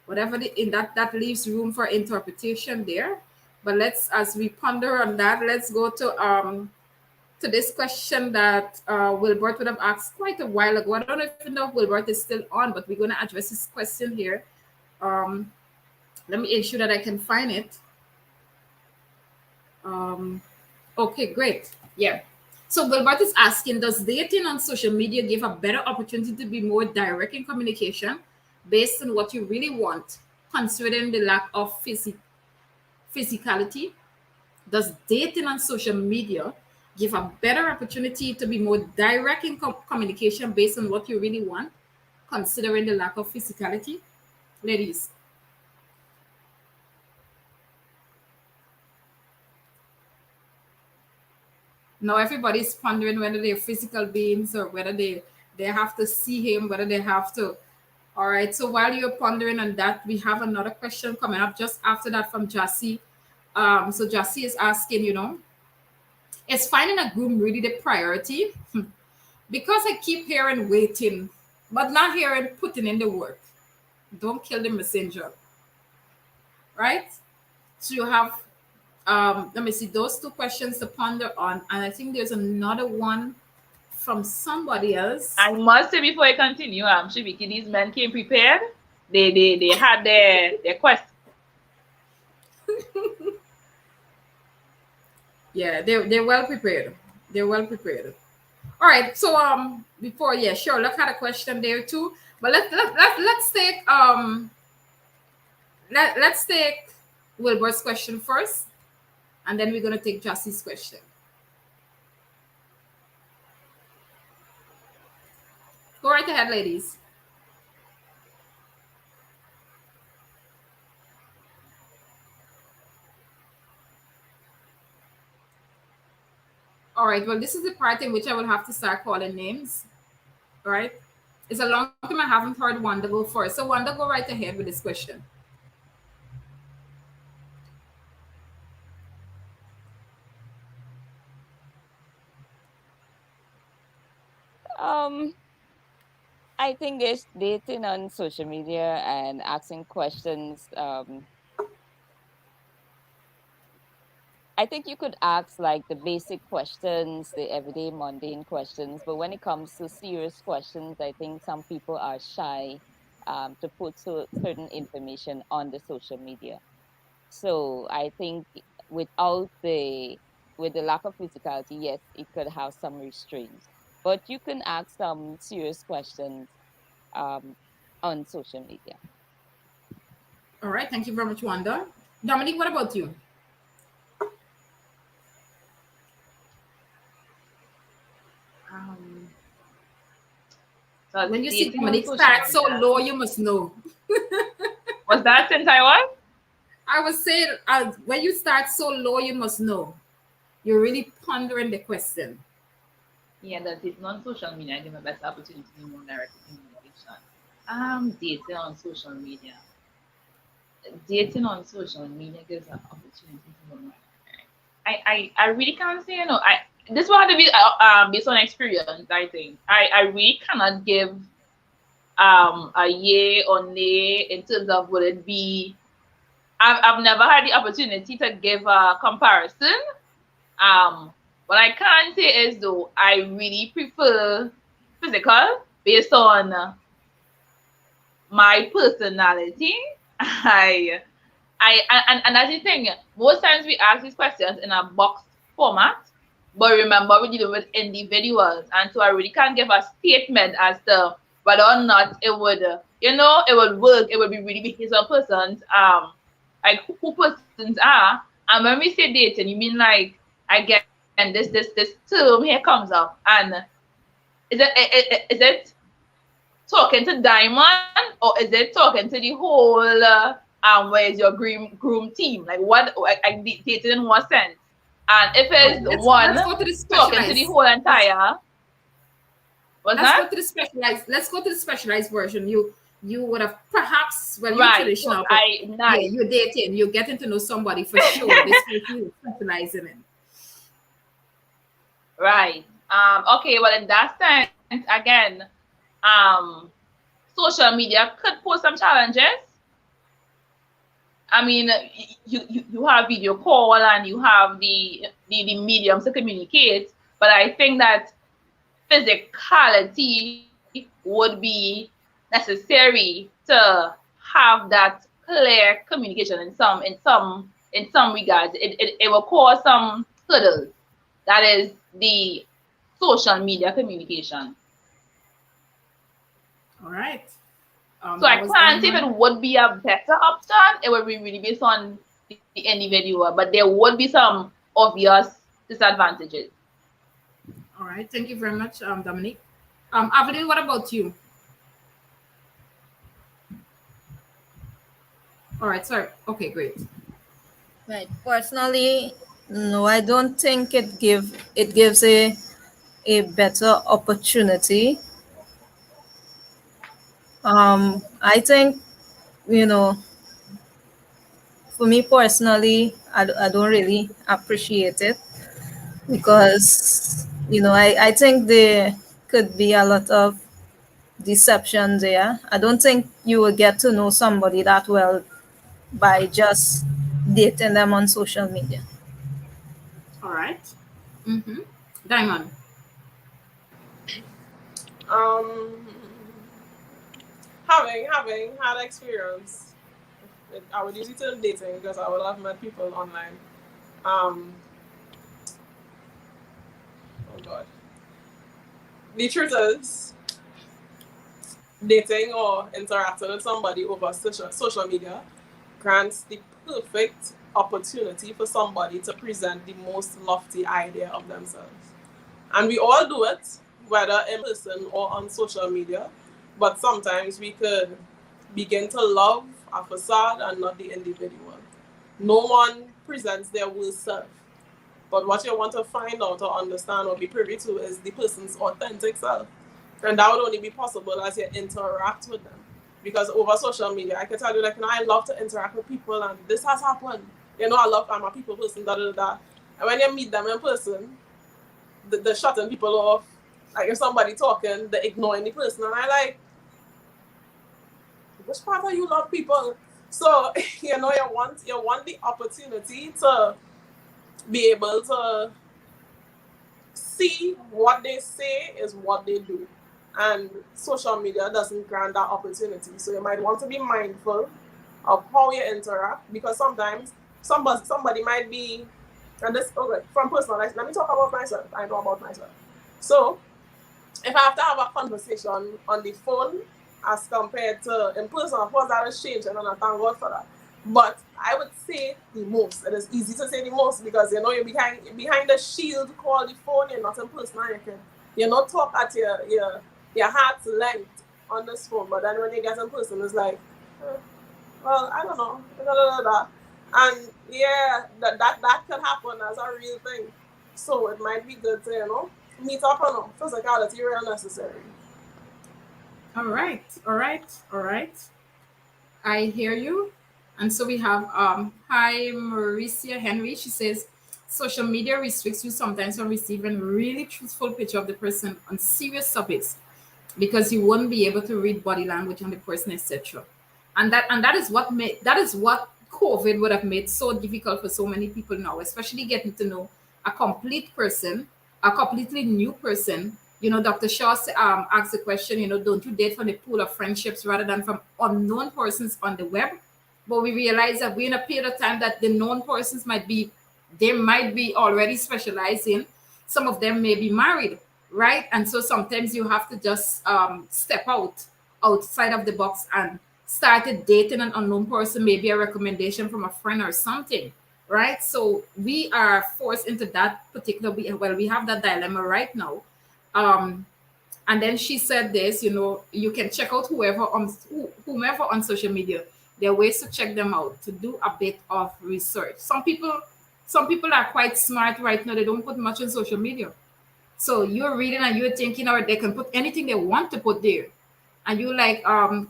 Whatever in that leaves room for interpretation there. But let's, as we ponder on that, let's go to this question that Wilbert would have asked quite a while ago. I don't know if Wilbert is still on, but we're going to address this question here. Um, Let me ensure that I can find it. Um, okay, great. Yeah. So Wilbert is asking, does dating on social media give a better opportunity to be more direct in communication based on what you really want, considering the lack of physicality? Does dating on social media give a better opportunity to be more direct in communication based on what you really want, considering the lack of physicality? Ladies. Now everybody's pondering whether they're physical beings or whether they have to see him, whether they have to. All right. So while you're pondering on that, we have another question coming up just after that from Jassy. So Jassy is asking, Is finding a groom really the priority? Because I keep hearing waiting, but not hearing putting in the work. Don't kill the messenger, right? So you have, let me see, those two questions to ponder on. And I think there's another one from somebody else. I must say before I continue, Shibiki, these men came prepared. They had their quest. Yeah, they're well prepared. They're well prepared. All right. So before, yeah, sure. Look had a question there too. But let's take let's take Wilbur's question first, and then we're gonna take Jesse's question. Go right ahead, ladies. All right. Well, this is the part in which I will have to start calling names. All right. It's a long time I haven't heard Wanda go first. So Wanda, go right ahead with this question. Um, I think it's dating on social media and asking questions. I think you could ask like the basic questions, the everyday mundane questions, but when it comes to serious questions, I think some people are shy to put certain information on the social media. So I think without the with the lack of physicality, yes, it could have some restraints. But you can ask some serious questions um, on social media. All right. Thank you very much, Wanda. Dominique, what about you? Um, so When you see dating on Dominique social start so media. low, you must know. Was that since I was? I was saying, when you start so low, you must know. You're really pondering the question. Yeah, that dating on social media, I give my best opportunity to more direct communication. Dating on social media. Dating on social media gives an opportunity to more. I really can't say, this will have to be based on experience. I think I really cannot give a yay or nay in terms of would it be. I've never had the opportunity to give a comparison. Um, what I can say is though I really prefer physical based on my personality. I and that's the thing. Most times we ask these questions in a box format, but remember we're dealing with individuals, and so I really can't give a statement as to whether or not it would, it would work. It would be really based on persons, like who persons are. And when we say dating, you mean like again this term here comes up, and is it talking to Diamond or is it talking to the whole where's your groom team? Like what like dated in what sense? And if Okay, it's let's one go to the talking to the specialized. whole Let's entire, what's let's go that? to the specialized. Let's go to the specialized version. You would have perhaps, well, you Right. So traditional, but I yeah, nice. you're dating, you're getting to know somebody for sure. This person you specializing in. Right. Okay, well in that sense, again, um social media could pose some challenges. I mean, you have video call and you have the mediums to communicate, but I think that physicality would be necessary to have that clear communication in some regards. It will cause some hurdles. That is the social media communication. All right. So That I was can't say if it Diamond. would be a better option. It would be really based on the individual, but there would be some obvious disadvantages. All right. Thank you very much, Dominique. Avenue, what about you? All right. Sorry. Okay, great. Right. Personally, no, I don't think it gives a better opportunity. I think, you know, for me personally, I don't really appreciate it. because I think there could be a lot of deception there. I don't think you will get to know somebody that well by just dating them on social media. All right. Mm-hmm. Diamond. Um, having had experience, I would use it in dating because I would have met people online. Um, oh God, the truth is, dating or interacting with somebody over social media grants the perfect opportunity for somebody to present the most lofty idea of themselves. And we all do it, whether in person or on social media. But sometimes we could begin to love a facade and not the individual. No one presents their worst self. But what you want to find out or understand or be privy to is the person's authentic self. And that would only be possible as you interact with them. Because over social media, I can tell you, like, I love to interact with people and this has happened. I'm a people person, da da da. And when you meet them in person, the shutting people off. Like if somebody talking, the ignoring the person, and I like, which part of you love people? So you want the opportunity to be able to see what they say is what they do, and social media doesn't grant that opportunity. So you might want to be mindful of how you interact because sometimes somebody might be, and this okay from personal life. Let me talk about myself. I know about myself. So if I have to have a conversation on the phone as compared to in person, of course that has changed, and I thank God for that. But I would say the most. It is easy to say the most because you're behind the shield called the phone. You're not in person. You're not talk at your heart's length on this phone. But then when you get in person, it's like, eh, well, I don't know, da, da, da, da. And yeah, that could happen as a real thing. So it might be good to meet up on physicality real necessary. All right. All right. All right. I hear you. And so we have hi Mauricia Henry. She says social media restricts you sometimes from receiving really truthful picture of the person on serious subjects because you won't be able to read body language on the person, etc. And that is what made that is what COVID would have made so difficult for so many people now, especially getting to know a complete person, a completely new person. Dr. Shaw asked the question, don't you date from the pool of friendships rather than from unknown persons on the web? But we realize that we're in a period of time that the known persons they might be already specializing. Some of them may be married, right? And so sometimes you have to just step outside of the box and started dating an unknown person, maybe a recommendation from a friend or something, right? So we are forced into that particular, well, we have that dilemma right now. Um, and then she said this, you can check out whomever on social media. There are ways to check them out, to do a bit of research. Some people are quite smart right now. They don't put much on social media. So you're reading and you're thinking, or they can put anything they want to put there. And you're like, oh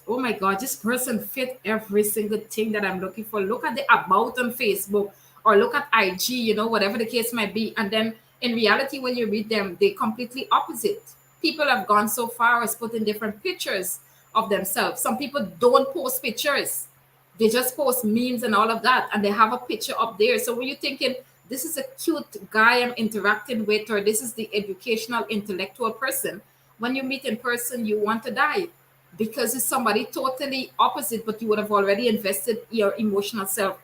my God, this person fit every single thing that I'm looking for. Look at the about on Facebook or look at IG, whatever the case might be. And then in reality, when you read them, they completely opposite. People have gone so far as putting different pictures of themselves. Some people don't post pictures. They just post memes and all of that, and they have a picture up there. So when you're thinking, this is a cute guy I'm interacting with, or this is the educational, intellectual person, when you meet in person, you want to die because it's somebody totally opposite, but you would have already invested your emotional self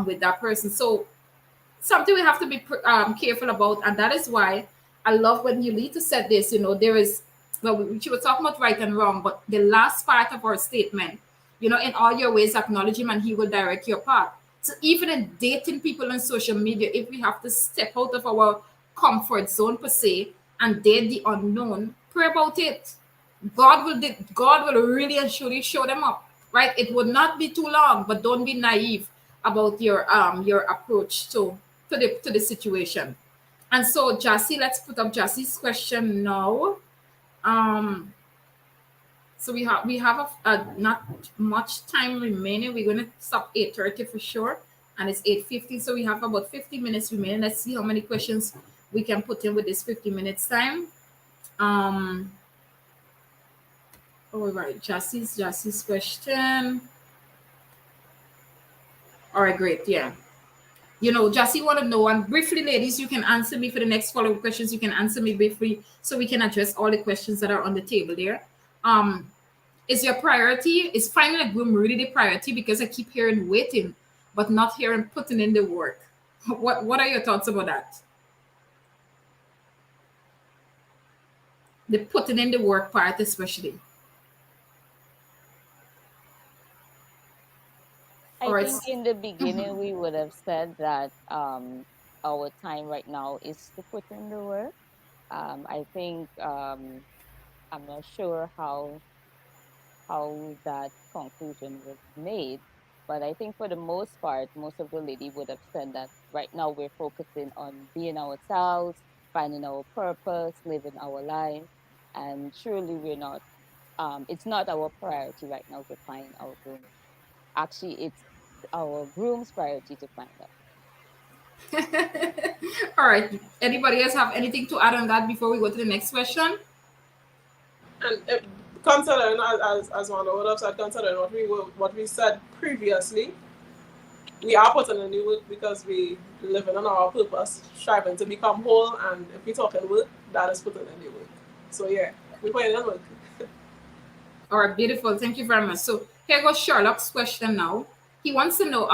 with that person. So something we have to be careful about, and that is why I love when Yulita said this. There is, well, she was talking about right and wrong, but the last part of our statement, in all your ways acknowledge him and he will direct your path. So even in dating people on social media, if we have to step out of our comfort zone per se and date the unknown, pray about it. God will really and surely show them up, right? It would not be too long, but don't be naive about your approach to the situation. And so Jassy, let's put up Jassy's question now. Um, so we have not much time remaining. We're gonna stop 8:30 for sure, and it's 8:50. So we have about 50 minutes remaining. Let's see how many questions we can put in with this 50 minutes time. Um, all right, Jassie's question. All right, great. Yeah. Jassy want to know, and briefly, ladies, you can answer me for the next follow-up questions. You can answer me briefly so we can address all the questions that are on the table there. Um, is your priority, is finding a groom really the priority? Because I keep hearing waiting, but not hearing putting in the work. What are your thoughts about that? The putting in the work part, especially. All I right. think in the beginning we would have said that our time right now is to put in the work. I think I'm not sure how that conclusion was made, but I think for the most part, most of the lady would have said that right now we're focusing on being ourselves, finding our purpose, living our life, and surely we're not. It's not our priority right now to find our groom. Actually, it's our groom's priority to find us. All right. Anybody else have anything to add on that before we go to the next question? And considering, as one of us said, considering what we said previously, we are putting in the work because we living on our purpose, striving to become whole. And if we talk in work, that is putting in the work. So yeah, we putting in work. All right, beautiful. Thank you very much. So here goes Sherlock's question now. He wants to know,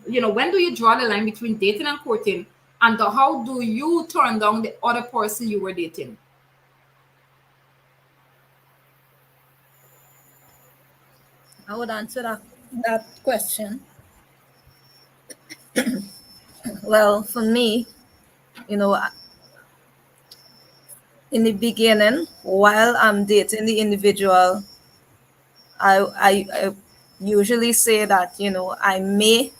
when do you draw the line between dating and courting, and how do you turn down the other person you were dating? I would answer that question. Well, for me, you know, in the beginning, while I'm dating the individual, I usually say that, I may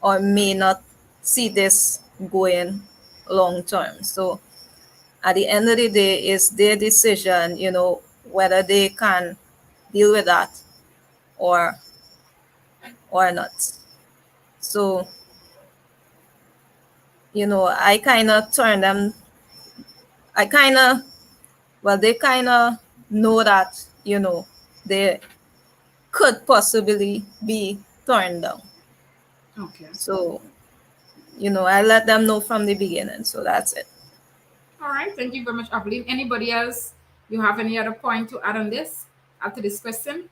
or may not see this going long term. So at the end of the day, it's their decision, whether they can deal with that or not. So, I kind of turn them, I kind of, well, they kind of know that, they could possibly be turned down. Okay. So, I let them know from the beginning. So that's it. All right. Thank you very much, Aveline. Anybody else? You have any other point to add on this after this question?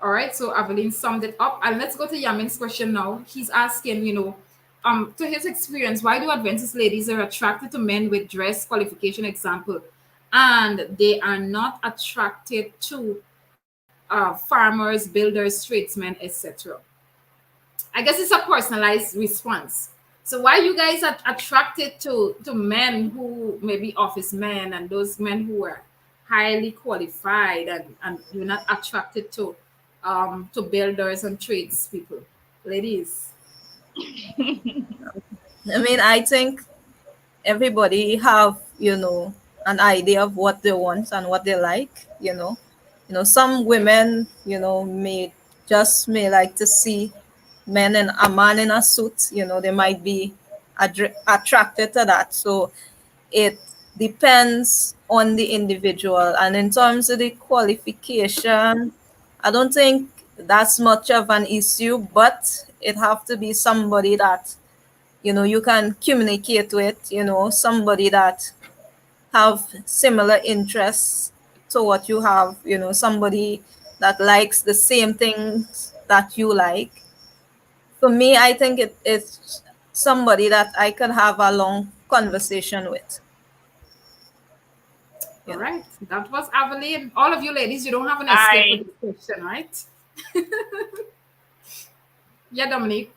All right, so Aveline summed it up. And let's go to Yamin's question now. He's asking, to his experience, why do Adventist ladies are attracted to men with dress qualification example, and they are not attracted to farmers, builders, tradesmen, etc.? I guess it's a personalized response. So why you guys are attracted to men who maybe office men and those men who are highly qualified, and you're not attracted to builders and tradespeople? Ladies. I mean, I think everybody have, an idea of what they want and what they like, some women, may like to see a man in a suit, they might be attracted to that. So it depends on the individual. And in terms of the qualification, I don't think that's much of an issue, but it have to be somebody that, you can communicate with, somebody that have similar interests to what you have, somebody that likes the same things that you like. For me, I think it's somebody that I can have a long conversation with, All you know. right, that was Aveline. All of you ladies, you don't have an escape with I this question, right? Yeah, Dominique.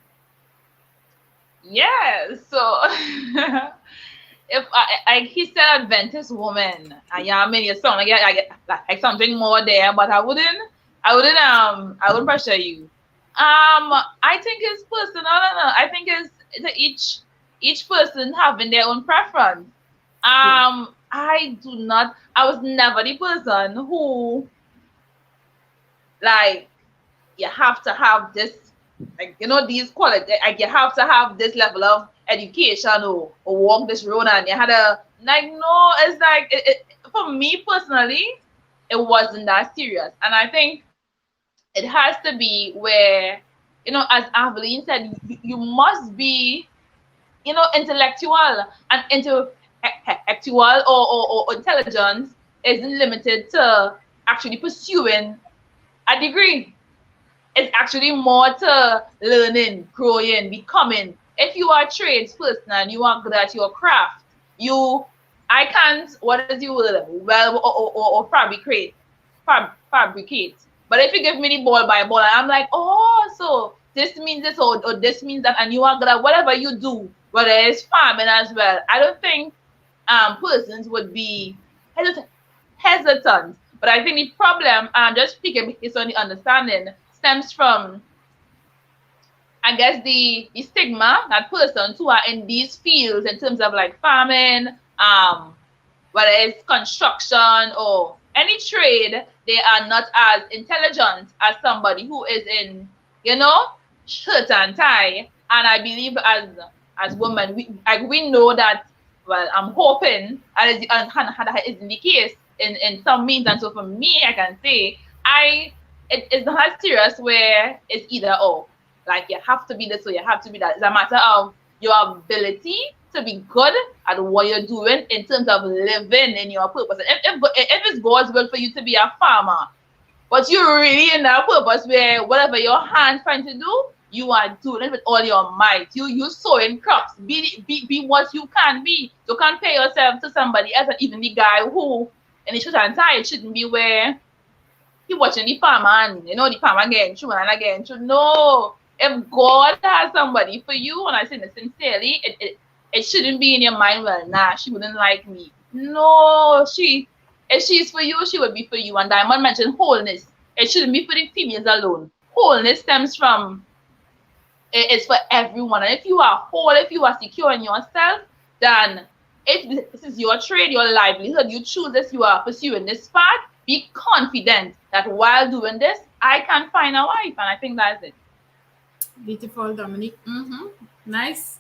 yeah. So if he said Adventist woman, I mean you sound like I get like something more there, but I wouldn't pressure you. I think it's personal. I think it's each person having their own preference. Yeah. I do not. I was never the person who like you have to have this, like, these quality, like you have to have this level of education, or walk this road, and you had a, like, no, it's like for me personally, it wasn't that serious. And I think it has to be where, as Aveline said, you must be, intellectual, and intellectual, or intelligence isn't limited to actually pursuing a degree. It's actually more to learning, growing, becoming. If you are a tradesperson and you are good at your craft, you, I can't, what is your word? Well, or fabricate, fabricate. But if you give me the ball by ball, and I'm like, oh, so this means this, or this means that, and you are good at whatever you do, whether it's farming as well. I don't think persons would be hesitant. But I think the problem, just speaking based on the understanding, stems from, I guess, the stigma that persons who are in these fields in terms of like farming, whether it's construction or any trade, they are not as intelligent as somebody who is in, shirt and tie. And I believe as women, we know that. Well, I'm hoping that is the case in some means. And so for me, I can say it's not serious where it's either or. Like you have to be this or you have to be that. It's a matter of your ability to be good at what you're doing in terms of living in your purpose. If it's God's will for you to be a farmer, but you're really in that purpose where whatever your hands trying to do, you are doing it with all your might. You sowing crops. Be what you can be. You can't compare yourself to somebody else, and even the guy who in the shirt and tie, it shouldn't be where he watching the farmer and the farmer getting through and again through. No. If God has somebody for you, and I say this sincerely, it shouldn't be in your mind, well, nah, she wouldn't like me. No, if she's for you, she would be for you. And Diamond mentioned wholeness. It shouldn't be for the females alone. Wholeness stems from, it's for everyone. And if you are whole, if you are secure in yourself, then if this is your trade, your livelihood, you choose this, you are pursuing this path, be confident that while doing this, I can find a wife. And I think that's it. Beautiful, Dominique. Nice.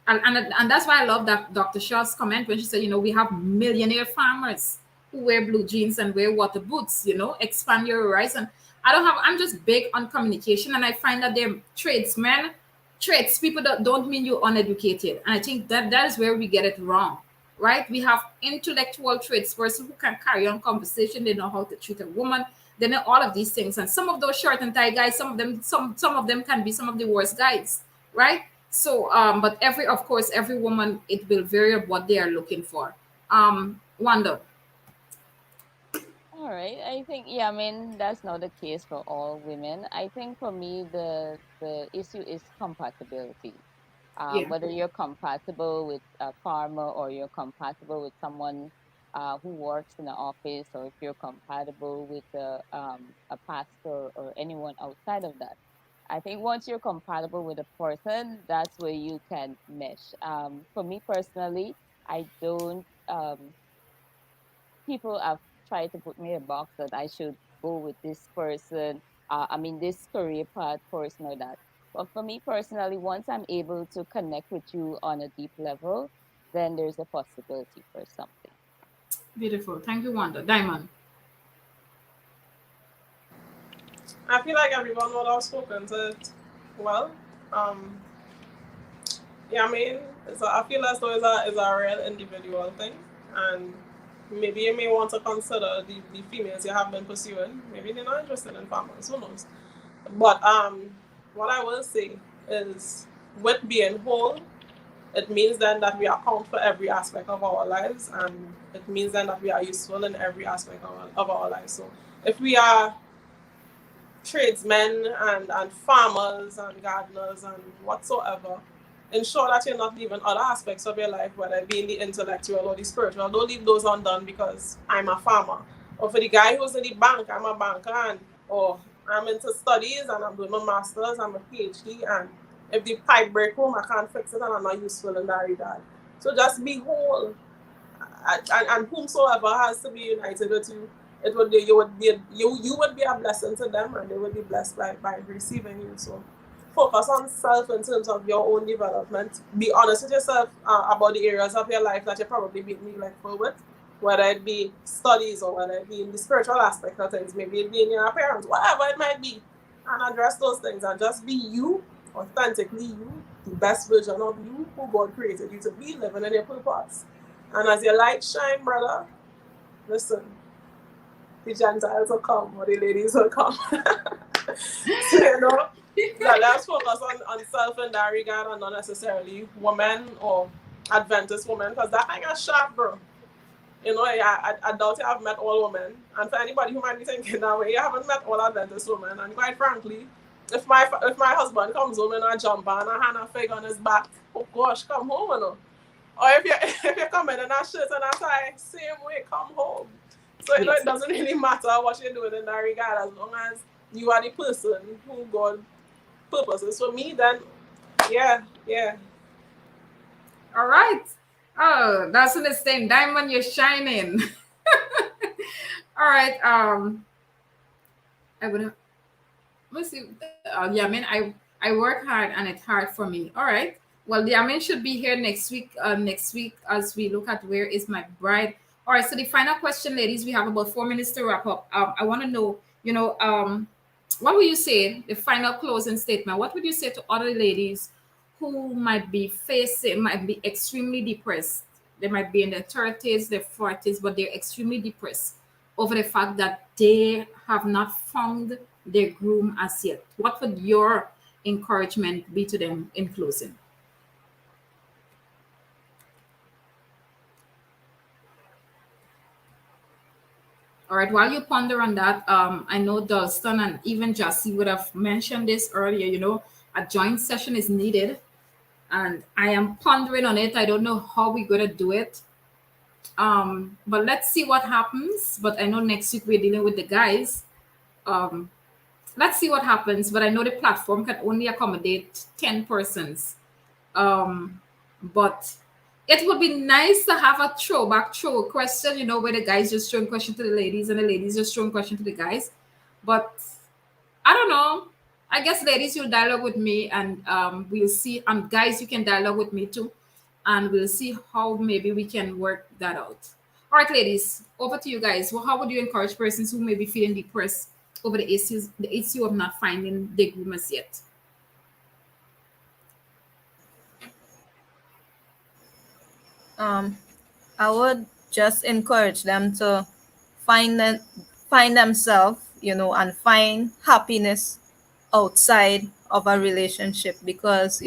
And that's why I love that Dr. Shaw's comment when she said, we have millionaire farmers who wear blue jeans and wear water boots, expand your horizon. I'm just big on communication, and I find that they're tradesmen, tradespeople that don't mean you're uneducated. And I think that is where we get it wrong, right? We have intellectual tradespersons who can carry on conversation. They know how to treat a woman. They know all of these things. And some of those short and tie guys, some of them can be some of the worst guys, right? So, but of course, every woman, it will vary of what they are looking for. Wanda. All right. I think, yeah, I mean, that's not the case for all women. I think for me, the issue is compatibility. Yeah. Whether you're compatible with a farmer, or you're compatible with someone who works in the office, or if you're compatible with a pastor or anyone outside of that. I think once you're compatible with a person, that's where you can mesh. For me personally, I don't. People have tried to put me in a box that I should go with this person. I mean, this career path, person or that. But for me personally, once I'm able to connect with you on a deep level, then there's a possibility for something. Beautiful. Thank you, Wanda. Diamond. I feel like everyone would have spoken to it well. Um, yeah, I mean, I feel as though it's a real individual thing, and maybe you may want to consider the females you have been pursuing. Maybe they're not interested in farmers. Who knows? But what I will say is, with being whole, it means then that we account for every aspect of our lives, and it means then that we are useful in every aspect of our lives. So if we are tradesmen and farmers and gardeners and whatsoever, ensure that you're not leaving other aspects of your life, whether it be in the intellectual or the spiritual. Don't leave those undone because I'm a farmer. Or for the guy who's in the bank, I'm a banker, or I'm into studies and I'm doing my master's, I'm a PhD, and if the pipe break home, I can't fix it and I'm not useful in that regard. So just be whole, and whomsoever has to be united with you it would be you would be a blessing to them, and they would be blessed by receiving you. So focus on self in terms of your own development. Be honest with yourself about the areas of your life that you're probably being neglectful with, whether it be studies or whether it be in the spiritual aspect of things, maybe it be in your parents, whatever it might be, and address those things and just be you, authentically you, the best version of you who God created you to be, living in your purpose. And as your light shine, brother, listen, the Gentiles will come or the ladies will come. So, let's focus on self in that regard and not necessarily women or Adventist women, because that thing is sharp, bro. I doubt you have met all women. And for anybody who might be thinking that way, you haven't met all Adventist women. And quite frankly, if my husband comes home in a jumper and a hand a fig on his back, oh gosh, come home, Or if you if you come in a shirt and a tie, same way, come home. So it doesn't really matter what you're doing in that regard, as long as you are the person who God purposes for me, then yeah, yeah. All right. Oh, that's in the same diamond you're shining. All right. I would let's see. Yeah, I mean, I work hard and it's hard for me. All right. Well, the Amin should be here next week. Next week as we look at where is my bride. All right. So the final question, ladies, we have about 4 minutes to wrap up. I want to know, what would you say the final closing statement? What would you say to other ladies who might be extremely depressed? They might be in their 30s, their 40s, but they're extremely depressed over the fact that they have not found their groom as yet. What would your encouragement be to them in closing? All right, while you ponder on that, I know Dalston and even Jassy would have mentioned this earlier. A joint session is needed, and I am pondering on it. I don't know how we're going to do it. But let's see what happens. But I know next week we're dealing with the guys. Um, let's see what happens. But I know the platform can only accommodate 10 persons. But it would be nice to have a throwback throw question, where the guys just throwing question to the ladies and the ladies just throwing question to the guys. But I don't know. I guess ladies, you'll dialogue with me, and we'll see. And guys, you can dialogue with me too, and we'll see how maybe we can work that out. All right, ladies, over to you guys. Well, how would you encourage persons who may be feeling depressed over the issue of not finding their groomers yet? Um, I would just encourage them to find them, find themselves, and find happiness outside of a relationship, because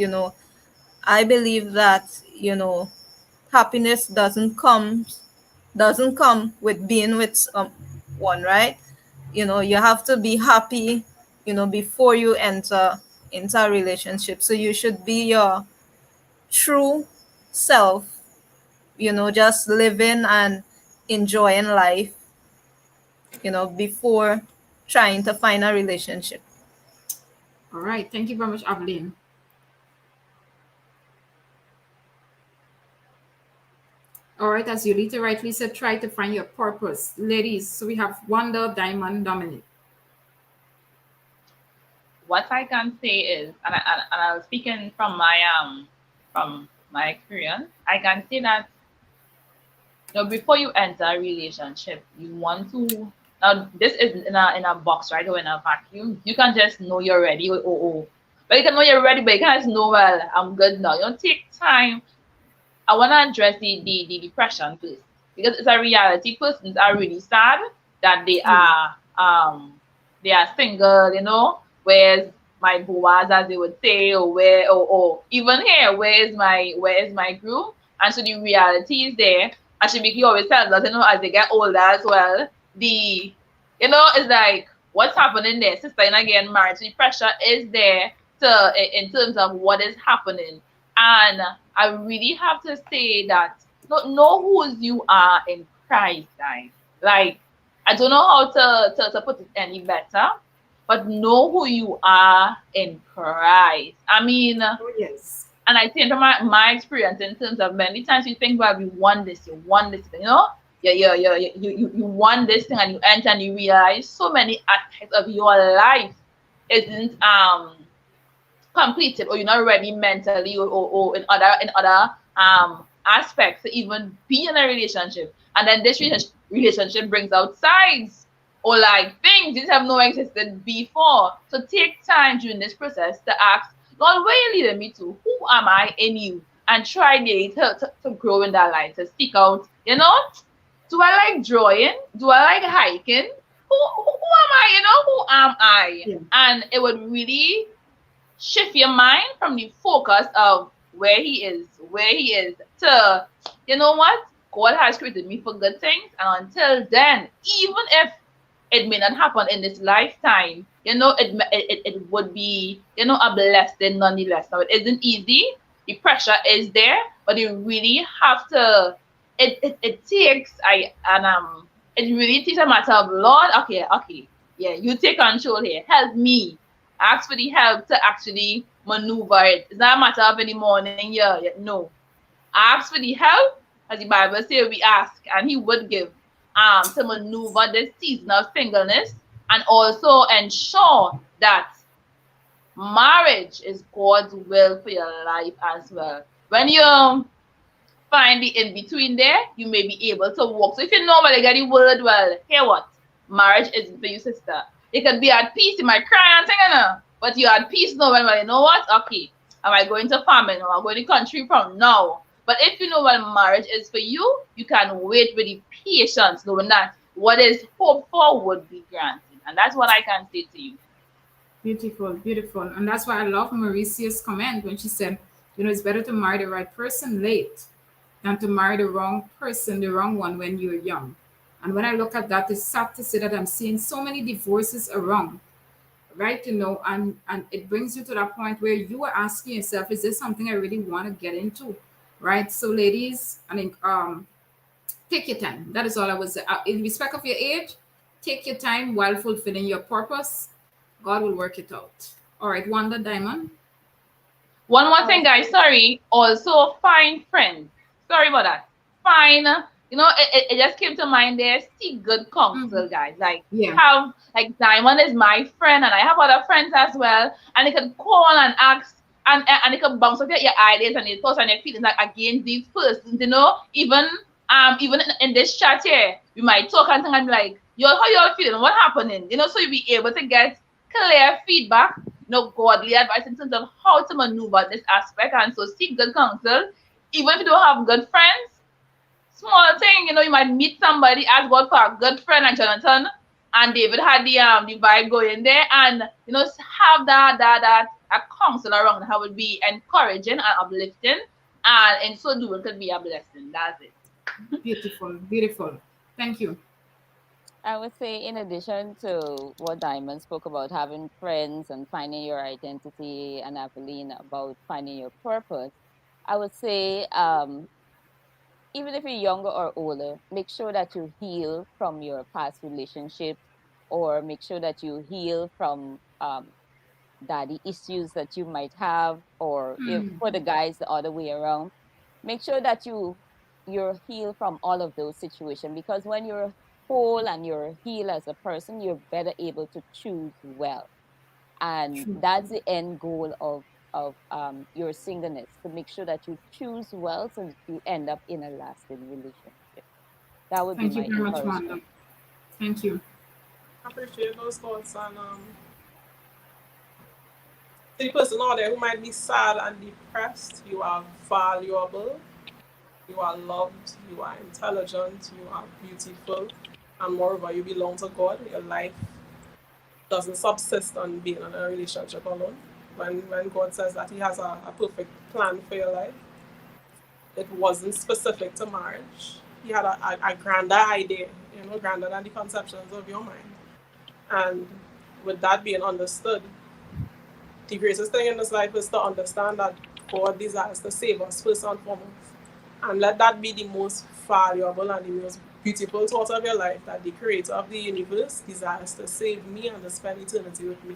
I believe that happiness doesn't come with being with someone, right? You have to be happy, before you enter into a relationship. So you should be your true self, just living and enjoying life, before trying to find a relationship. All right, thank you very much, Evelyn. All right, as Yulita rightly said, try to find your purpose. Ladies, so we have Wanda, Diamond, Dominic. What I can say is, and I'm speaking from my experience, I can say that before you enter a relationship, you want to, now this is in a box, right, or in a vacuum. You can just know you're ready. Oh. But you can know you're ready, but you can't just know, well, I'm good now. You don't take time. I want to address the depression first, because it's a reality. Persons are really sad that they are single, where's my boaz, as they would say, or or even here, where is my groom? And so the reality is there. And Shibiki always tells us, as they get older as well, it's like, what's happening there? Sister, and again, marriage, the pressure is there in terms of what is happening. And I really have to say that, know who you are in Christ, guys. Like, I don't know how to put it any better, but know who you are in Christ. I mean, Oh, yes. and I think from my experience, in terms of many times you think, well, you want this, you want this thing and you enter and you realize so many aspects of your life isn't completed, or you're not ready mentally, or in other aspects to even be in a relationship. And then this relationship brings out sides or like things that have no existed before. So take time during this process to ask, Lord, where you leading me to? Who am I in you? And try daily to grow in that life, to seek out, do I like drawing? Do I like hiking? Who am I? Who am I? Yeah. And it would really shift your mind from the focus of where he is to, you know what? God has created me for good things. And until then, even if it may not happen in this lifetime, it would be, a blessing nonetheless. Now, it isn't easy. The pressure is there, but you really have to, it takes, it really takes a matter of, Lord, okay, okay, yeah, you take control here. Help me. Ask for the help to actually maneuver it. It's not a matter of in the morning, yeah, no. Ask for the help, as the Bible says we ask, and He would give, to maneuver this season of singleness, and also ensure that marriage is God's will for your life as well. When you find the in between there, you may be able to walk. So if you normally get the word, well, hear what? Marriage isn't for you, sister. You can be at peace, you might cry and thing, but you're at peace now when, well, you know what? Okay, am I going to famine or am I going to country from now? But if you know what marriage is for you, you can wait with the patience, knowing that what is hoped for would be granted. And that's what I can say to you. Beautiful, beautiful. And that's why I love Mauricia's comment when she said, it's better to marry the right person late than to marry the wrong person, the wrong one when you're young. And when I look at that, it's sad to say that I'm seeing so many divorces around, right? And it brings you to that point where you are asking yourself, is this something I really want to get into? Right? So ladies, I think take your time. That is all I would say. In respect of your age, take your time while fulfilling your purpose. God will work it out. All right, Wanda Diamond. One more Oh, thing, guys. Sorry. Also, find friends. Sorry about that. Find, it just came to mind there. Seek good Mhm. counsel, guys. Like, Yeah, like, Diamond is my friend, and I have other friends as well. And they can call and ask, and they can bounce off your ideas and your thoughts and your feelings, like, against these persons, even in this chat here, we might talk and think and be like, yo, how you feeling? What happening? So you'll be able to get clear feedback, godly advice in terms of how to maneuver this aspect. And so seek good counsel. Even if you don't have good friends, small thing, you might meet somebody, ask God for a good friend, like Jonathan and David had the vibe going there, and have that a counsel around how would be encouraging and uplifting, and in so doing could be a blessing. That's it. beautiful, beautiful. Thank you. I would say, in addition to what Diamond spoke about having friends and finding your identity, and Evelyn about finding your purpose, I would say, even if you're younger or older, make sure that you heal from your past relationships, or make sure that you heal from daddy issues that you might have, or if for the guys the other way around. Make sure that you're healed from all of those situations, because when you're whole and you're healed as a person, you're better able to choose well. And True. that's the end goal of your singleness, to make sure that you choose well so that you end up in a lasting relationship. That would be Thank you my very much, Wanda. encouragement. Thank you. I appreciate those thoughts. And to the person out there who might be sad and depressed, you are valuable, you are loved, you are intelligent, you are beautiful, and moreover, you belong to God. Your life doesn't subsist on being in a relationship alone. When God says that He has a perfect plan for your life, it wasn't specific to marriage. He had a grander idea, grander than the conceptions of your mind. And with that being understood, the greatest thing in this life is to understand that God desires to save us first and foremost. And let that be the most valuable and the most beautiful thought of your life, that the creator of the universe desires to save me and to spend eternity with me.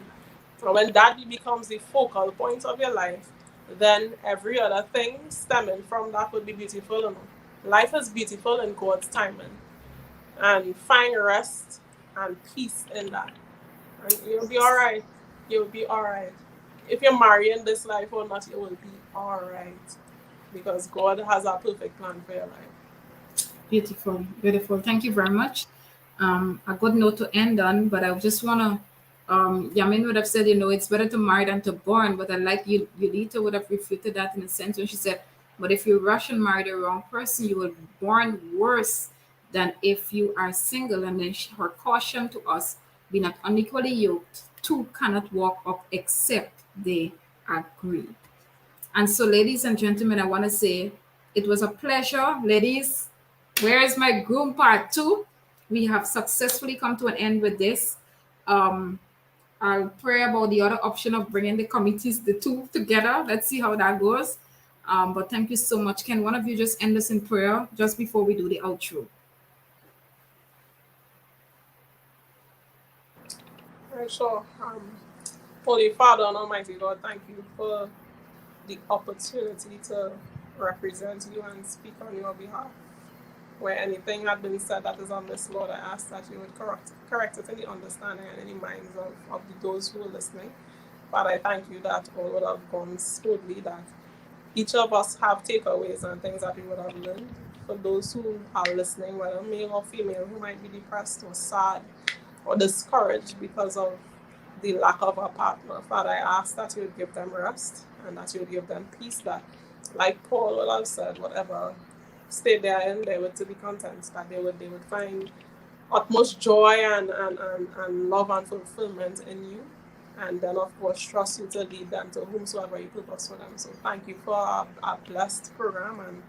And when that becomes the focal point of your life, then every other thing stemming from that would be beautiful. Life is beautiful in God's timing. and find rest and peace in that. And you'll be all right. You'll be all right. If you're marrying this life or not, you will be all right because God has a perfect plan for your life. Beautiful, beautiful. Thank you very much. A good note to end on, but I just wanna Yamin would have said, it's better to marry than to born, but I like Yulita would have refuted that in a sense when she said, but if you rush and marry the wrong person, you will born worse than if you are single. And then her caution to us, be not unequally yoked, two cannot walk up except they agree. And so, ladies and gentlemen, I want to say it was a pleasure. Ladies, where is my groom part two? We have successfully come to an end with this. Um, I'll pray about the other option of bringing the committees, the two together. Let's see how that goes. But thank you so much. Can one of you just end us in prayer just before we do the outro? Right, sure. Holy Father and Almighty God, thank you for the opportunity to represent you and speak on your behalf. Where anything had been said that is on this, Lord, I ask that you would correct it in the understanding and in the minds of those who are listening. Father, I thank you that all would have gone smoothly, that each of us have takeaways and things that we would have learned. For those who are listening, whether male or female, who might be depressed or sad or discouraged because of the lack of a partner, Father, I ask that you would give them rest and that you would give them peace, that, like Paul would have said, whatever state they are in, they would to be content, that they would find utmost joy and love and fulfillment in you. And then, of course, trust you to lead them to whomsoever you purpose for them. So thank you for a blessed program. And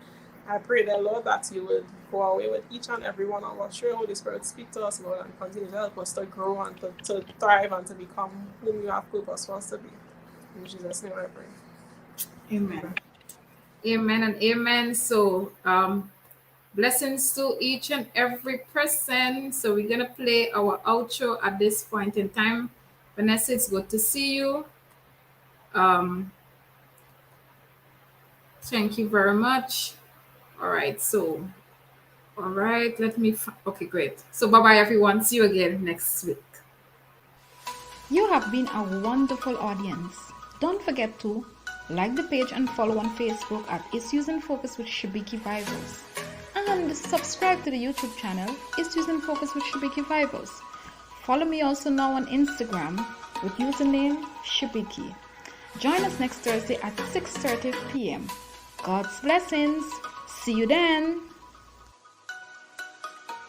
I pray, dear Lord, that you would go away with each and every one of us. Sure, Holy Spirit, speak to us, Lord, and continue to help us to grow and to thrive and to become whom you have purpose for us to be. In Jesus' name I pray. Amen. Amen and amen. So, blessings to each and every person. So we're gonna play our outro at this point in time. Vanessa, it's good to see you. Um, thank you very much. All right, so all right, okay, great. So bye bye everyone. See you again next week. You have been a wonderful audience. Don't forget to like the page and follow on Facebook at Issues in Focus with Shibiki Vibers. And subscribe to the YouTube channel, Issues in Focus with Shibiki Vibers. Follow me also now on Instagram with username Shibiki. Join us next Thursday at 6:30 p.m. God's blessings. See you then.